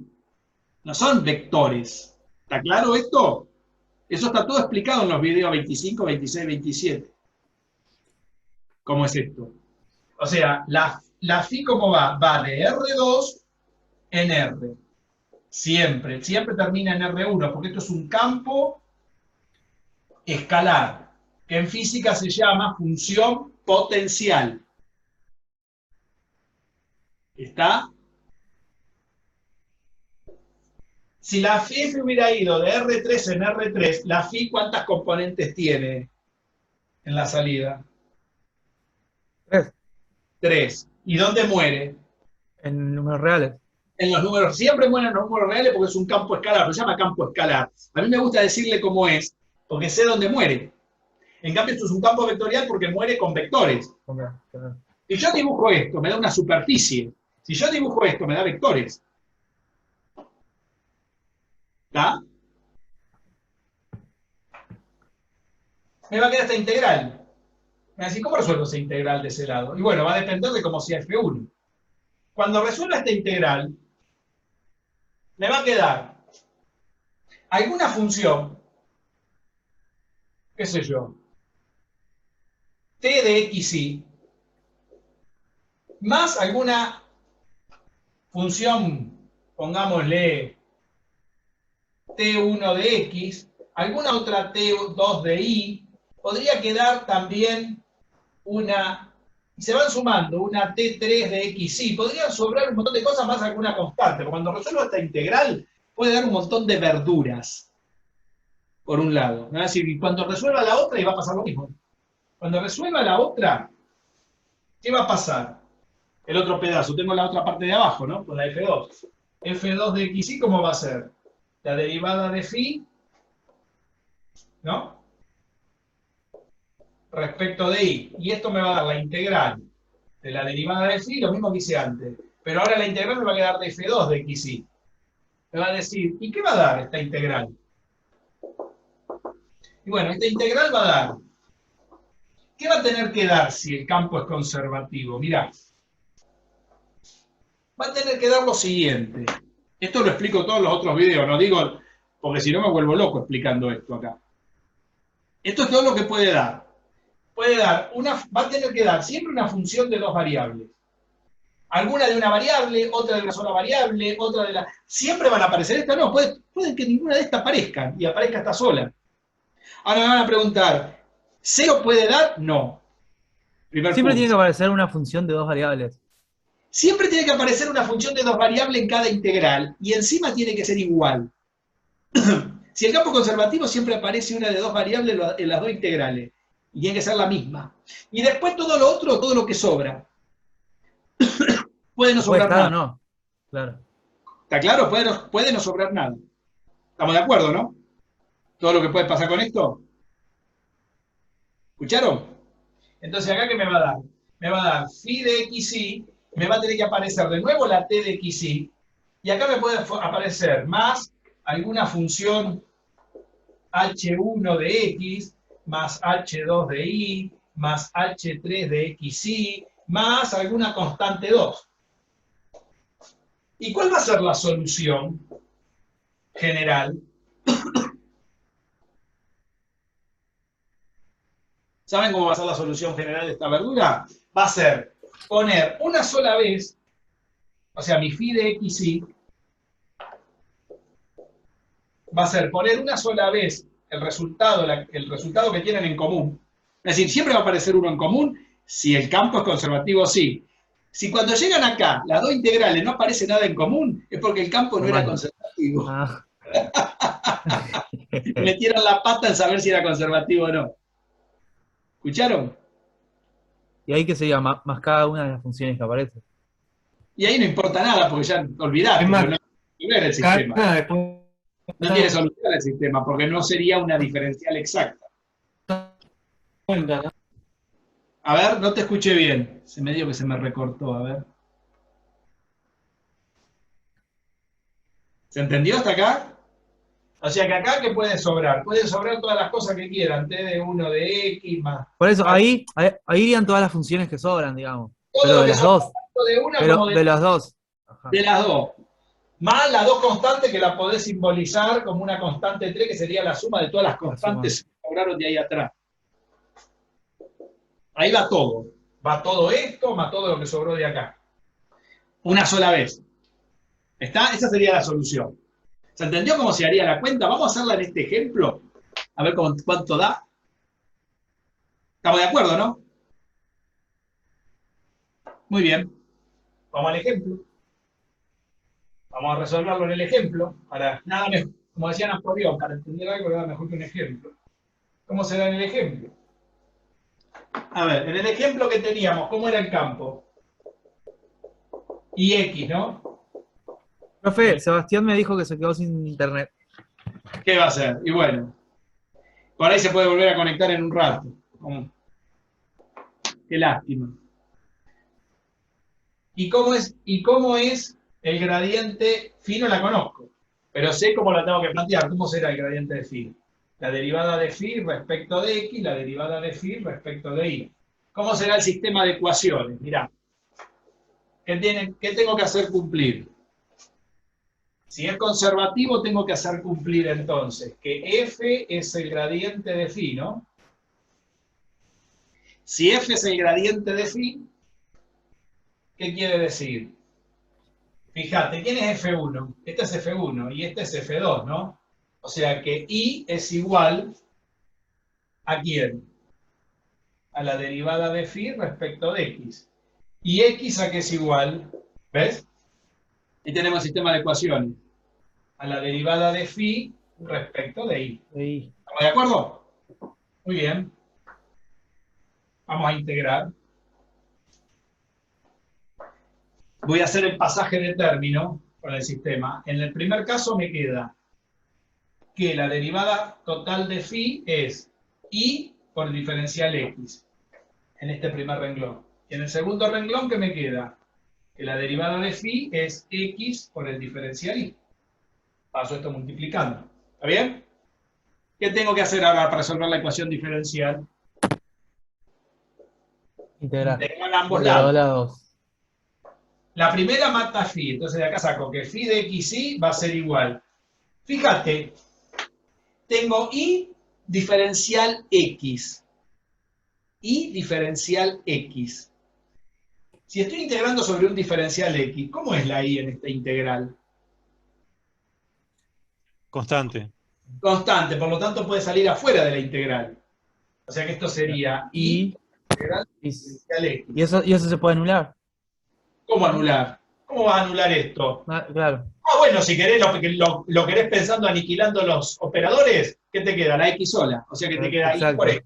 No son vectores. ¿Está claro esto? Eso está todo explicado en los videos 25, 26, 27. ¿Cómo es esto? O sea, la phi, ¿cómo va? Va de R2 en R. Siempre termina en R1, porque esto es un campo escalar, que en física se llama función potencial. ¿Está? Si la F hubiera ido de R3 en R3, la Φ, ¿cuántas componentes tiene en la salida? 3. 3. ¿Y dónde muere? En números reales. En los números, siempre mueren en los números reales porque es un campo escalar, pero se llama campo escalar. A mí me gusta decirle cómo es, porque sé dónde muere. En cambio, esto es un campo vectorial porque muere con vectores. Si yo dibujo esto, me da una superficie. Si yo dibujo esto, me da vectores. ¿Está? Me va a quedar esta integral. Me va a decir, ¿cómo resuelvo esa integral de ese lado? Y bueno, va a depender de cómo sea F1. Cuando resuelva esta integral, me va a quedar alguna función, qué sé yo, t de xy, más alguna función, pongámosle t1 de x, alguna otra t2 de y, podría quedar también una, y se van sumando, una t3 de xy, podrían sobrar un montón de cosas más alguna constante, porque cuando resuelvo esta integral puede dar un montón de verduras, por un lado. ¿No? Es decir, cuando resuelva la otra, y va a pasar lo mismo. Cuando resuelva la otra, ¿qué va a pasar? El otro pedazo, tengo la otra parte de abajo, ¿no? Con la F2. F2 de xy, ¿cómo va a ser? La derivada de phi, ¿no? Respecto de y. Y esto me va a dar la integral de la derivada de phi, lo mismo que hice antes. Pero ahora la integral me va a quedar de F2 de xy. Me va a decir, ¿y qué va a dar esta integral? Y bueno, esta integral va a dar. ¿Qué va a tener que dar si el campo es conservativo? Mirá. Va a tener que dar lo siguiente. Esto lo explico en todos los otros videos, no digo, porque si no me vuelvo loco explicando esto acá. Esto es todo lo que puede dar. Puede dar va a tener que dar siempre una función de dos variables. Alguna de una variable, otra de una sola variable, otra de la... ¿Siempre van a aparecer estas? No, puede que ninguna de estas aparezca y aparezca esta sola. Ahora me van a preguntar, ¿cero puede dar? No. Siempre tiene que aparecer una función de dos variables. Siempre tiene que aparecer una función de dos variables en cada integral y encima tiene que ser igual. Si el campo conservativo siempre aparece una de dos variables en las dos integrales y tiene que ser la misma. Y después todo lo otro, todo lo que sobra. Puede no sobrar nada. No, claro. ¿Está claro? Puede no sobrar nada. ¿Estamos de acuerdo, no? Todo lo que puede pasar con esto. ¿Escucharon? Entonces, ¿acá qué me va a dar? Me va a dar phi de xy, me va a tener que aparecer de nuevo la t de xy, y acá me puede aparecer más alguna función h1 de x, más h2 de y, más h3 de xy, más alguna constante 2. ¿Y cuál va a ser la solución general? ¿Saben cómo va a ser la solución general de esta verdura? Va a ser poner una sola vez, o sea, mi phi de xy, va a ser poner una sola vez el resultado que tienen en común. Es decir, siempre va a aparecer uno en común si el campo es conservativo, sí. Si cuando llegan acá las dos integrales no aparece nada en común, es porque el campo no era conservativo. Ah. Metieron la pata en saber si era conservativo o no. ¿Escucharon? Y ahí que sería más cada una de las funciones que aparece. Y ahí no importa nada, porque ya olvidate, Es más, no tiene el sistema. después No tiene solución el sistema, porque no sería una diferencial exacta. cuenta, ¿no? A ver, no te escuché bien. Se me dio que se me recortó, a ver. ¿Se entendió hasta acá? O sea que acá, ¿qué puede sobrar? Pueden sobrar todas las cosas que quieran, t de 1 de x más... Por eso, ahí irían todas las funciones que sobran, digamos. Todo Pero lo de que las sobra, dos. tanto de una Pero como de las dos. Ajá. de las dos. Más las dos constantes que la podés simbolizar como una constante 3, que sería la suma de todas las constantes que sobraron de ahí atrás. Ahí va todo. Va todo esto más todo lo que sobró de acá. Una sola vez. ¿Está? Esa sería la solución. ¿Se entendió cómo se haría la cuenta? Vamos a hacerla en este ejemplo. A ver cuánto da. ¿Estamos de acuerdo, no? Muy bien. Vamos al ejemplo. Vamos a resolverlo en el ejemplo. Para nada mejor, como decía Napoleón, para entender algo nada mejor que un ejemplo. ¿Cómo será en el ejemplo? A ver, en el ejemplo que teníamos, ¿cómo era el campo? Y X, ¿no? Profe, Sebastián me dijo que se quedó sin internet. ¿Qué va a hacer? Y bueno, por ahí se puede volver a conectar en un rato. Qué lástima. ¿Y cómo es el gradiente phi? No la conozco, pero sé cómo la tengo que plantear. ¿Cómo será el gradiente de phi? La derivada de phi respecto de x, la derivada de phi respecto de y. ¿Cómo será el sistema de ecuaciones? Mirá. ¿Qué tengo que hacer cumplir? Si es conservativo, tengo que hacer cumplir entonces que f es el gradiente de phi, ¿no? Si f es el gradiente de phi, ¿qué quiere decir? Fíjate, ¿quién es F1? Este es F1 y este es F2, ¿no? O sea que I es igual ¿a quién? A la derivada de phi respecto de X. ¿Y X a qué es igual? ¿Ves? Y tenemos el sistema de ecuaciones. A la derivada de phi respecto de I. Sí. ¿Estamos de acuerdo? Muy bien. Vamos a integrar. Voy a hacer el pasaje de término con el sistema. En el primer caso me queda que la derivada total de phi es I por el diferencial X, en este primer renglón. Y en el segundo renglón, ¿qué me queda? Que la derivada de phi es X por el diferencial Y. Paso esto multiplicando. ¿Está bien? ¿Qué tengo que hacer ahora para resolver la ecuación diferencial? Integrar. Integrar ambos De los lados. lados. La primera mata phi, entonces de acá saco que phi de x y va a ser igual. Fíjate, tengo y diferencial x. Y diferencial x. Si estoy integrando sobre un diferencial x, ¿cómo es la y en esta integral? Constante. Constante, por lo tanto puede salir afuera de la integral. O sea que esto sería y integral diferencial x. Y eso se puede anular. ¿Cómo anular? ¿Cómo va a anular esto? Claro. Ah, bueno, si querés, lo querés pensando aniquilando los operadores, ¿qué te queda? La X sola. O sea que te queda Exacto. I por X.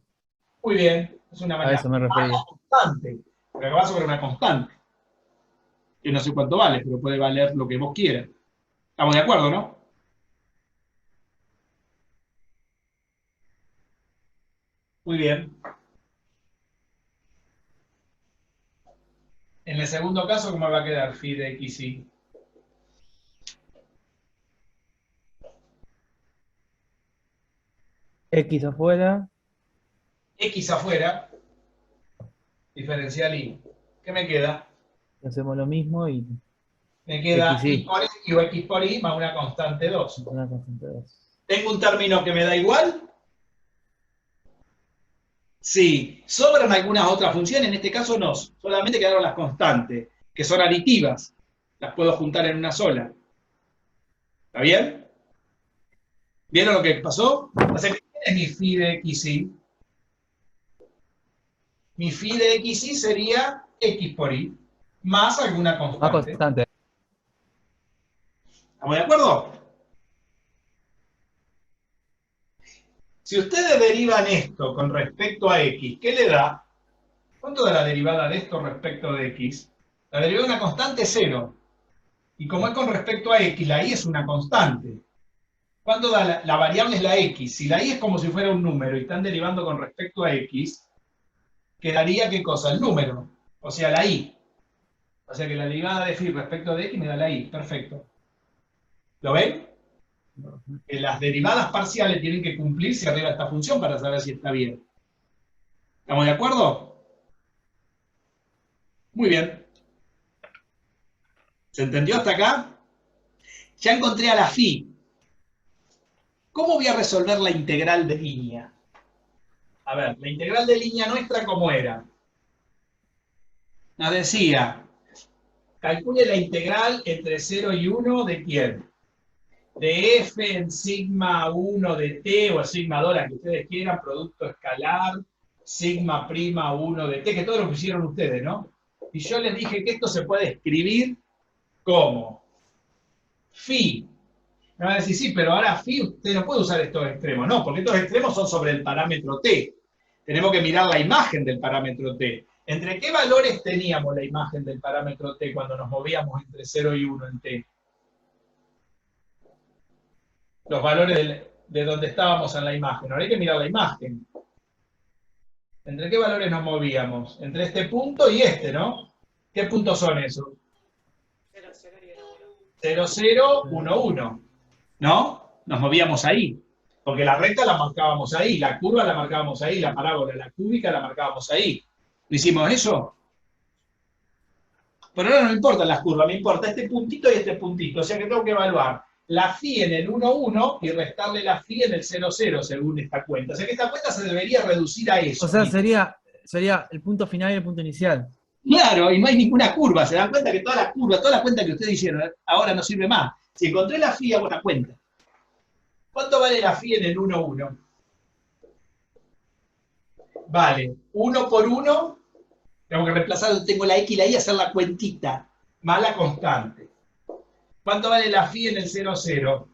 Muy bien, es una A manera. eso me refería. Constante. Pero que va sobre una constante. Que no sé cuánto vale, pero puede valer lo que vos quieras. ¿Estamos de acuerdo, no? Muy bien. En el segundo caso, ¿cómo va a quedar phi de X y? X afuera. X afuera, diferencial y. ¿Qué me queda? Hacemos lo mismo y Me queda XY. y por y o X por y más una constante 2. una constante de 2. ¿Tengo un término que me da igual? Sí. ¿Sobran algunas otras funciones? En este caso no. Solamente quedaron las constantes, que son aditivas. Las puedo juntar en una sola. ¿Está bien? ¿Vieron lo que pasó? O sea, ¿qué es mi phi de xy? Mi phi de xy sería x por y, más alguna Más constante. constante. ¿Estamos de acuerdo? Si ustedes derivan esto con respecto a x, ¿qué le da? ¿Cuánto da la derivada de esto respecto de x? La derivada de una constante es 0. Y como es con respecto a x, la y es una constante. ¿Cuánto da la variable es la x? Si la y es como si fuera un número y están derivando con respecto a x, quedaría ¿qué cosa? El número. O sea, la y. O sea que la derivada de phi respecto de x me da la y. Perfecto. ¿Lo ven? Que las derivadas parciales tienen que cumplirse arriba de esta función para saber si está bien. ¿Estamos de acuerdo? Muy bien. ¿Se entendió hasta acá? Ya encontré a la phi. ¿Cómo voy a resolver la integral de línea? A ver, la integral de línea nuestra, ¿cómo era? Nos decía, calcule la integral entre 0 y 1 de quién? De f en sigma 1 de t o sigma 2, la que ustedes quieran, producto escalar, sigma prima 1 de t, que todo lo que hicieron ustedes, ¿no? Y yo les dije que esto se puede escribir como Phi. Me van a decir, sí, pero ahora phi usted no puede usar estos extremos. No, porque estos extremos son sobre el parámetro t. Tenemos que mirar la imagen del parámetro t. ¿Entre qué valores teníamos la imagen del parámetro t cuando nos movíamos entre 0 y 1 en t? Los valores de donde estábamos en la imagen. Ahora hay que mirar la imagen. ¿Entre qué valores nos movíamos? Entre este punto y este, ¿no? ¿Qué puntos son esos? 0, 0, 1, 1. ¿No? Nos movíamos ahí. Porque la recta la marcábamos ahí, la curva la marcábamos ahí, la parábola, la cúbica la marcábamos ahí. ¿No hicimos eso? Pero ahora no me importan las curvas, me importa este puntito y este puntito. O sea que tengo que evaluar la phi en el 1, 1 y restarle la phi en el 0, 0 según esta cuenta. O sea que esta cuenta se debería reducir a eso. O sea, sería el punto final y el punto inicial. Claro, y no hay ninguna curva. Se dan cuenta que todas las curvas, toda la cuenta que ustedes hicieron ahora no sirve más. Si encontré la phi, hago una cuenta. ¿Cuánto vale la phi en el 1, 1? Vale, 1 por 1, tengo que reemplazar, tengo la x y la y, hacer la cuentita, más la constante. ¿Cuánto vale la phi en el 0, 0?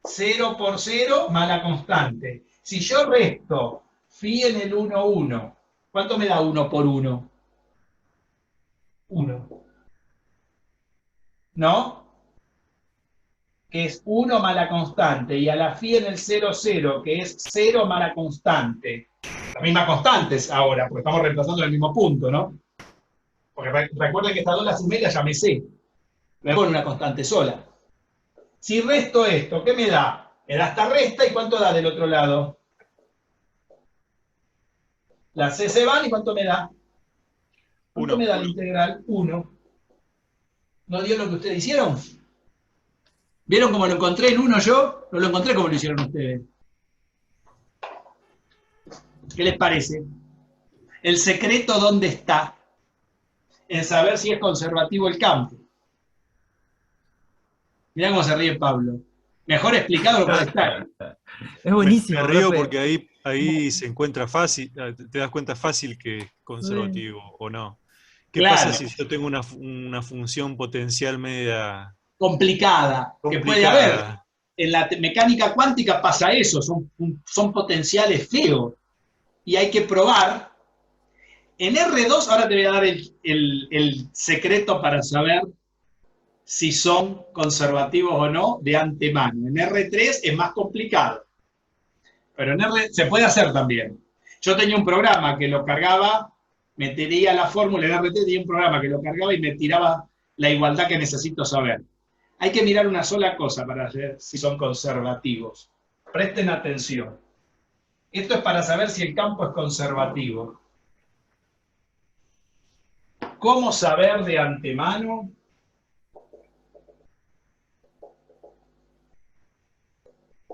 0 por 0 más la constante. Si yo resto phi en el 1, 1, ¿cuánto me da 1 por 1? 1. ¿No? Que es 1 más la constante, y a la phi en el 0, 0, que es 0 más la constante. Las mismas constantes ahora, porque estamos reemplazando el mismo punto, ¿no? Porque recuerden que estas dos las sumé y las ya me sé. Me pone una constante sola. Si resto esto, ¿qué me da? Me da esta resta, ¿y cuánto da del otro lado? Las c se van, ¿y cuánto me da? ¿Cuánto me da la integral? 1. ¿No dio lo que ustedes hicieron? ¿Vieron cómo lo encontré en 1 yo? No lo encontré como lo hicieron ustedes. ¿Qué les parece? ¿El secreto dónde está? En saber si es conservativo el campo. Mirá cómo se ríe Pablo. Mejor explicado lo puede estar. Es buenísimo. Me río profe. porque ahí se encuentra fácil, te das cuenta fácil que es conservativo o no. ¿Qué Claro. pasa si yo tengo una función potencial media Complicada. Que puede haber. En la mecánica cuántica pasa eso. Son potenciales feos. Y hay que probar. En R2, ahora te voy a dar el secreto para saber si son conservativos o no de antemano. En R3 es más complicado. Pero en R se puede hacer también. Yo tenía un programa que lo cargaba, metería la fórmula, en R3 tenía un programa que lo cargaba y me tiraba la igualdad que necesito saber. Hay que mirar una sola cosa para ver si son conservativos. Presten atención. Esto es para saber si el campo es conservativo. ¿Cómo saber de antemano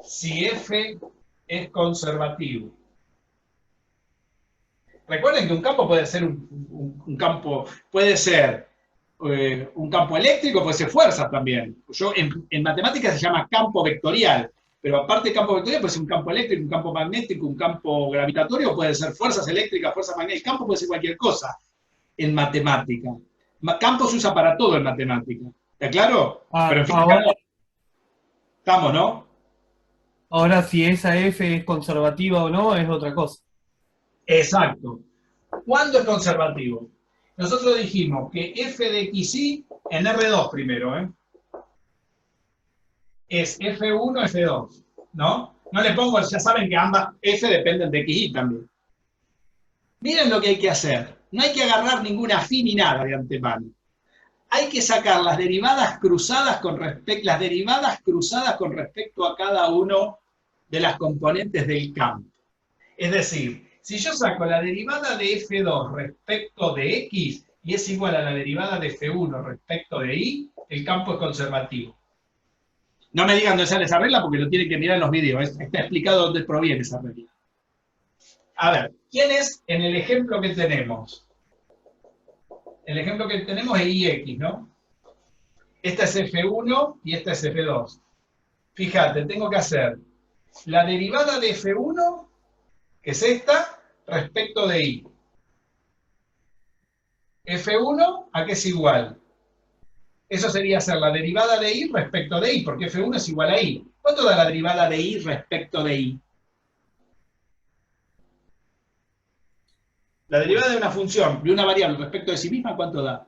si F es conservativo? Recuerden que un campo puede ser un campo, puede ser un campo eléctrico, puede ser fuerzas también. En matemáticas se llama campo vectorial, pero aparte de campo vectorial puede ser un campo eléctrico, un campo magnético, un campo gravitatorio, puede ser fuerzas eléctricas, fuerzas magnéticas, campo puede ser cualquier cosa en matemática. Campo se usa para todo en matemática. ¿Está claro? Pero en fin, estamos, ¿no? Ahora, si esa F es conservativa o no, es otra cosa. Exacto. ¿Cuándo es conservativo? Nosotros dijimos que f de xy en R2 primero, es F1, F2, ¿no? No le pongo, ya saben que ambas f dependen de xy también. Miren lo que hay que hacer. No hay que agarrar ninguna phi ni nada de antemano. Hay que sacar las derivadas cruzadas con respecto a cada uno de las componentes del campo. Es decir, si yo saco la derivada de F2 respecto de X y es igual a la derivada de F1 respecto de Y, el campo es conservativo. No me digan dónde sale esa regla porque lo tienen que mirar en los videos. Está explicado dónde proviene esa regla. A ver, ¿quién es en el ejemplo que tenemos? El ejemplo que tenemos es IX, ¿no? Esta es F1 y esta es F2. Fíjate, tengo que hacer la derivada de F1, que es esta, respecto de Y. F1, ¿a qué es igual? Eso sería hacer la derivada de y respecto de y, porque f1 es igual a y. ¿Cuánto da la derivada de y respecto de y? La derivada de una función, de una variable respecto de sí misma, ¿cuánto da?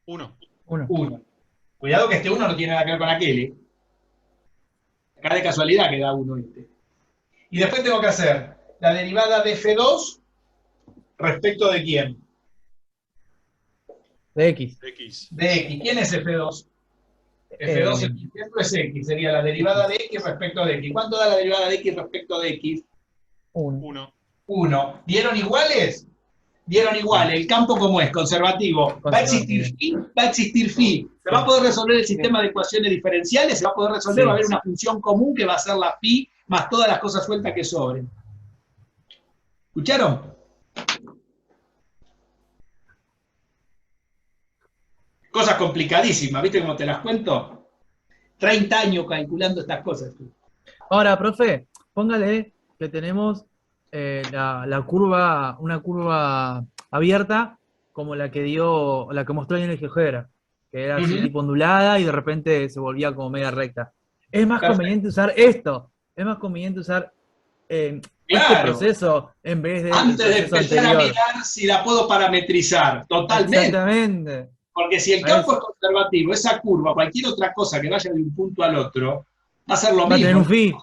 1. 1. 1. Cuidado que este 1 no tiene nada que ver con aquel, ¿eh? Acá de casualidad que da 1 este. Y después tengo que hacer la derivada de f2 respecto de quién? De X. X. De x. ¿Quién es f2? F2 es x, sería la derivada de x respecto de x. ¿Cuánto da la derivada de x respecto de x? 1. 1. 1. ¿Dieron iguales? Dieron igual. ¿El campo cómo es? Conservativo. ¿Va a existir phi? Va a existir phi. ¿Se va a poder resolver el sistema de ecuaciones diferenciales? ¿Se va a poder resolver? Sí. Va a haber una función común que va a ser la phi más todas las cosas sueltas que sobren. ¿Escucharon? Cosas complicadísimas, ¿viste cómo te las cuento? 30 años calculando estas cosas. Ahora, profe, póngale que tenemos la curva, una curva abierta como la que mostró en el GeoGebra, que era así Ujú. tipo ondulada y de repente se volvía como media recta. Es más Perfecto. conveniente usar esto, es más conveniente usar este Claro. proceso en vez del Antes de proceso empezar a anterior. mirar si la puedo parametrizar. Totalmente. Exactamente. Porque si el campo es conservativo, esa curva, cualquier otra cosa que vaya de un punto al otro, va a ser lo Va a tener mismo. un phi.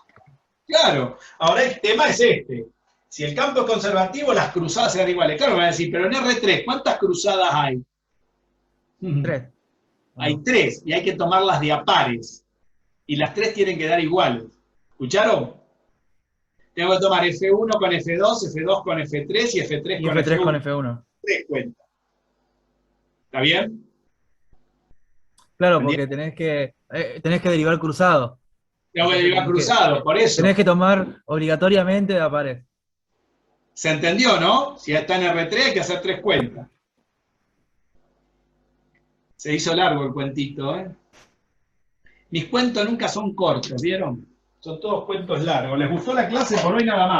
Claro. Ahora el tema es este. Si el campo es conservativo, las cruzadas serán iguales. Claro, me van a decir, pero en R3, ¿cuántas cruzadas hay? 3. Hay 3, y hay que tomarlas de a pares. Y las 3 tienen que dar iguales. ¿Escucharon? Tengo que tomar F1 con F2, F2 con F3 y F3 Y con F3 F1. con F1. 3 cuentas. ¿Está bien? Claro, ¿Entendieron? porque tenés que derivar cruzado. Tengo que derivar cruzado, por eso. Tenés que tomar obligatoriamente de a pares. ¿Se entendió, no? Si está en R3 hay que hacer 3 cuentas. Se hizo largo el cuentito, ¿eh? Mis cuentos nunca son cortos, ¿vieron? Son todos cuentos largos. ¿Les gustó la clase? Por hoy nada más.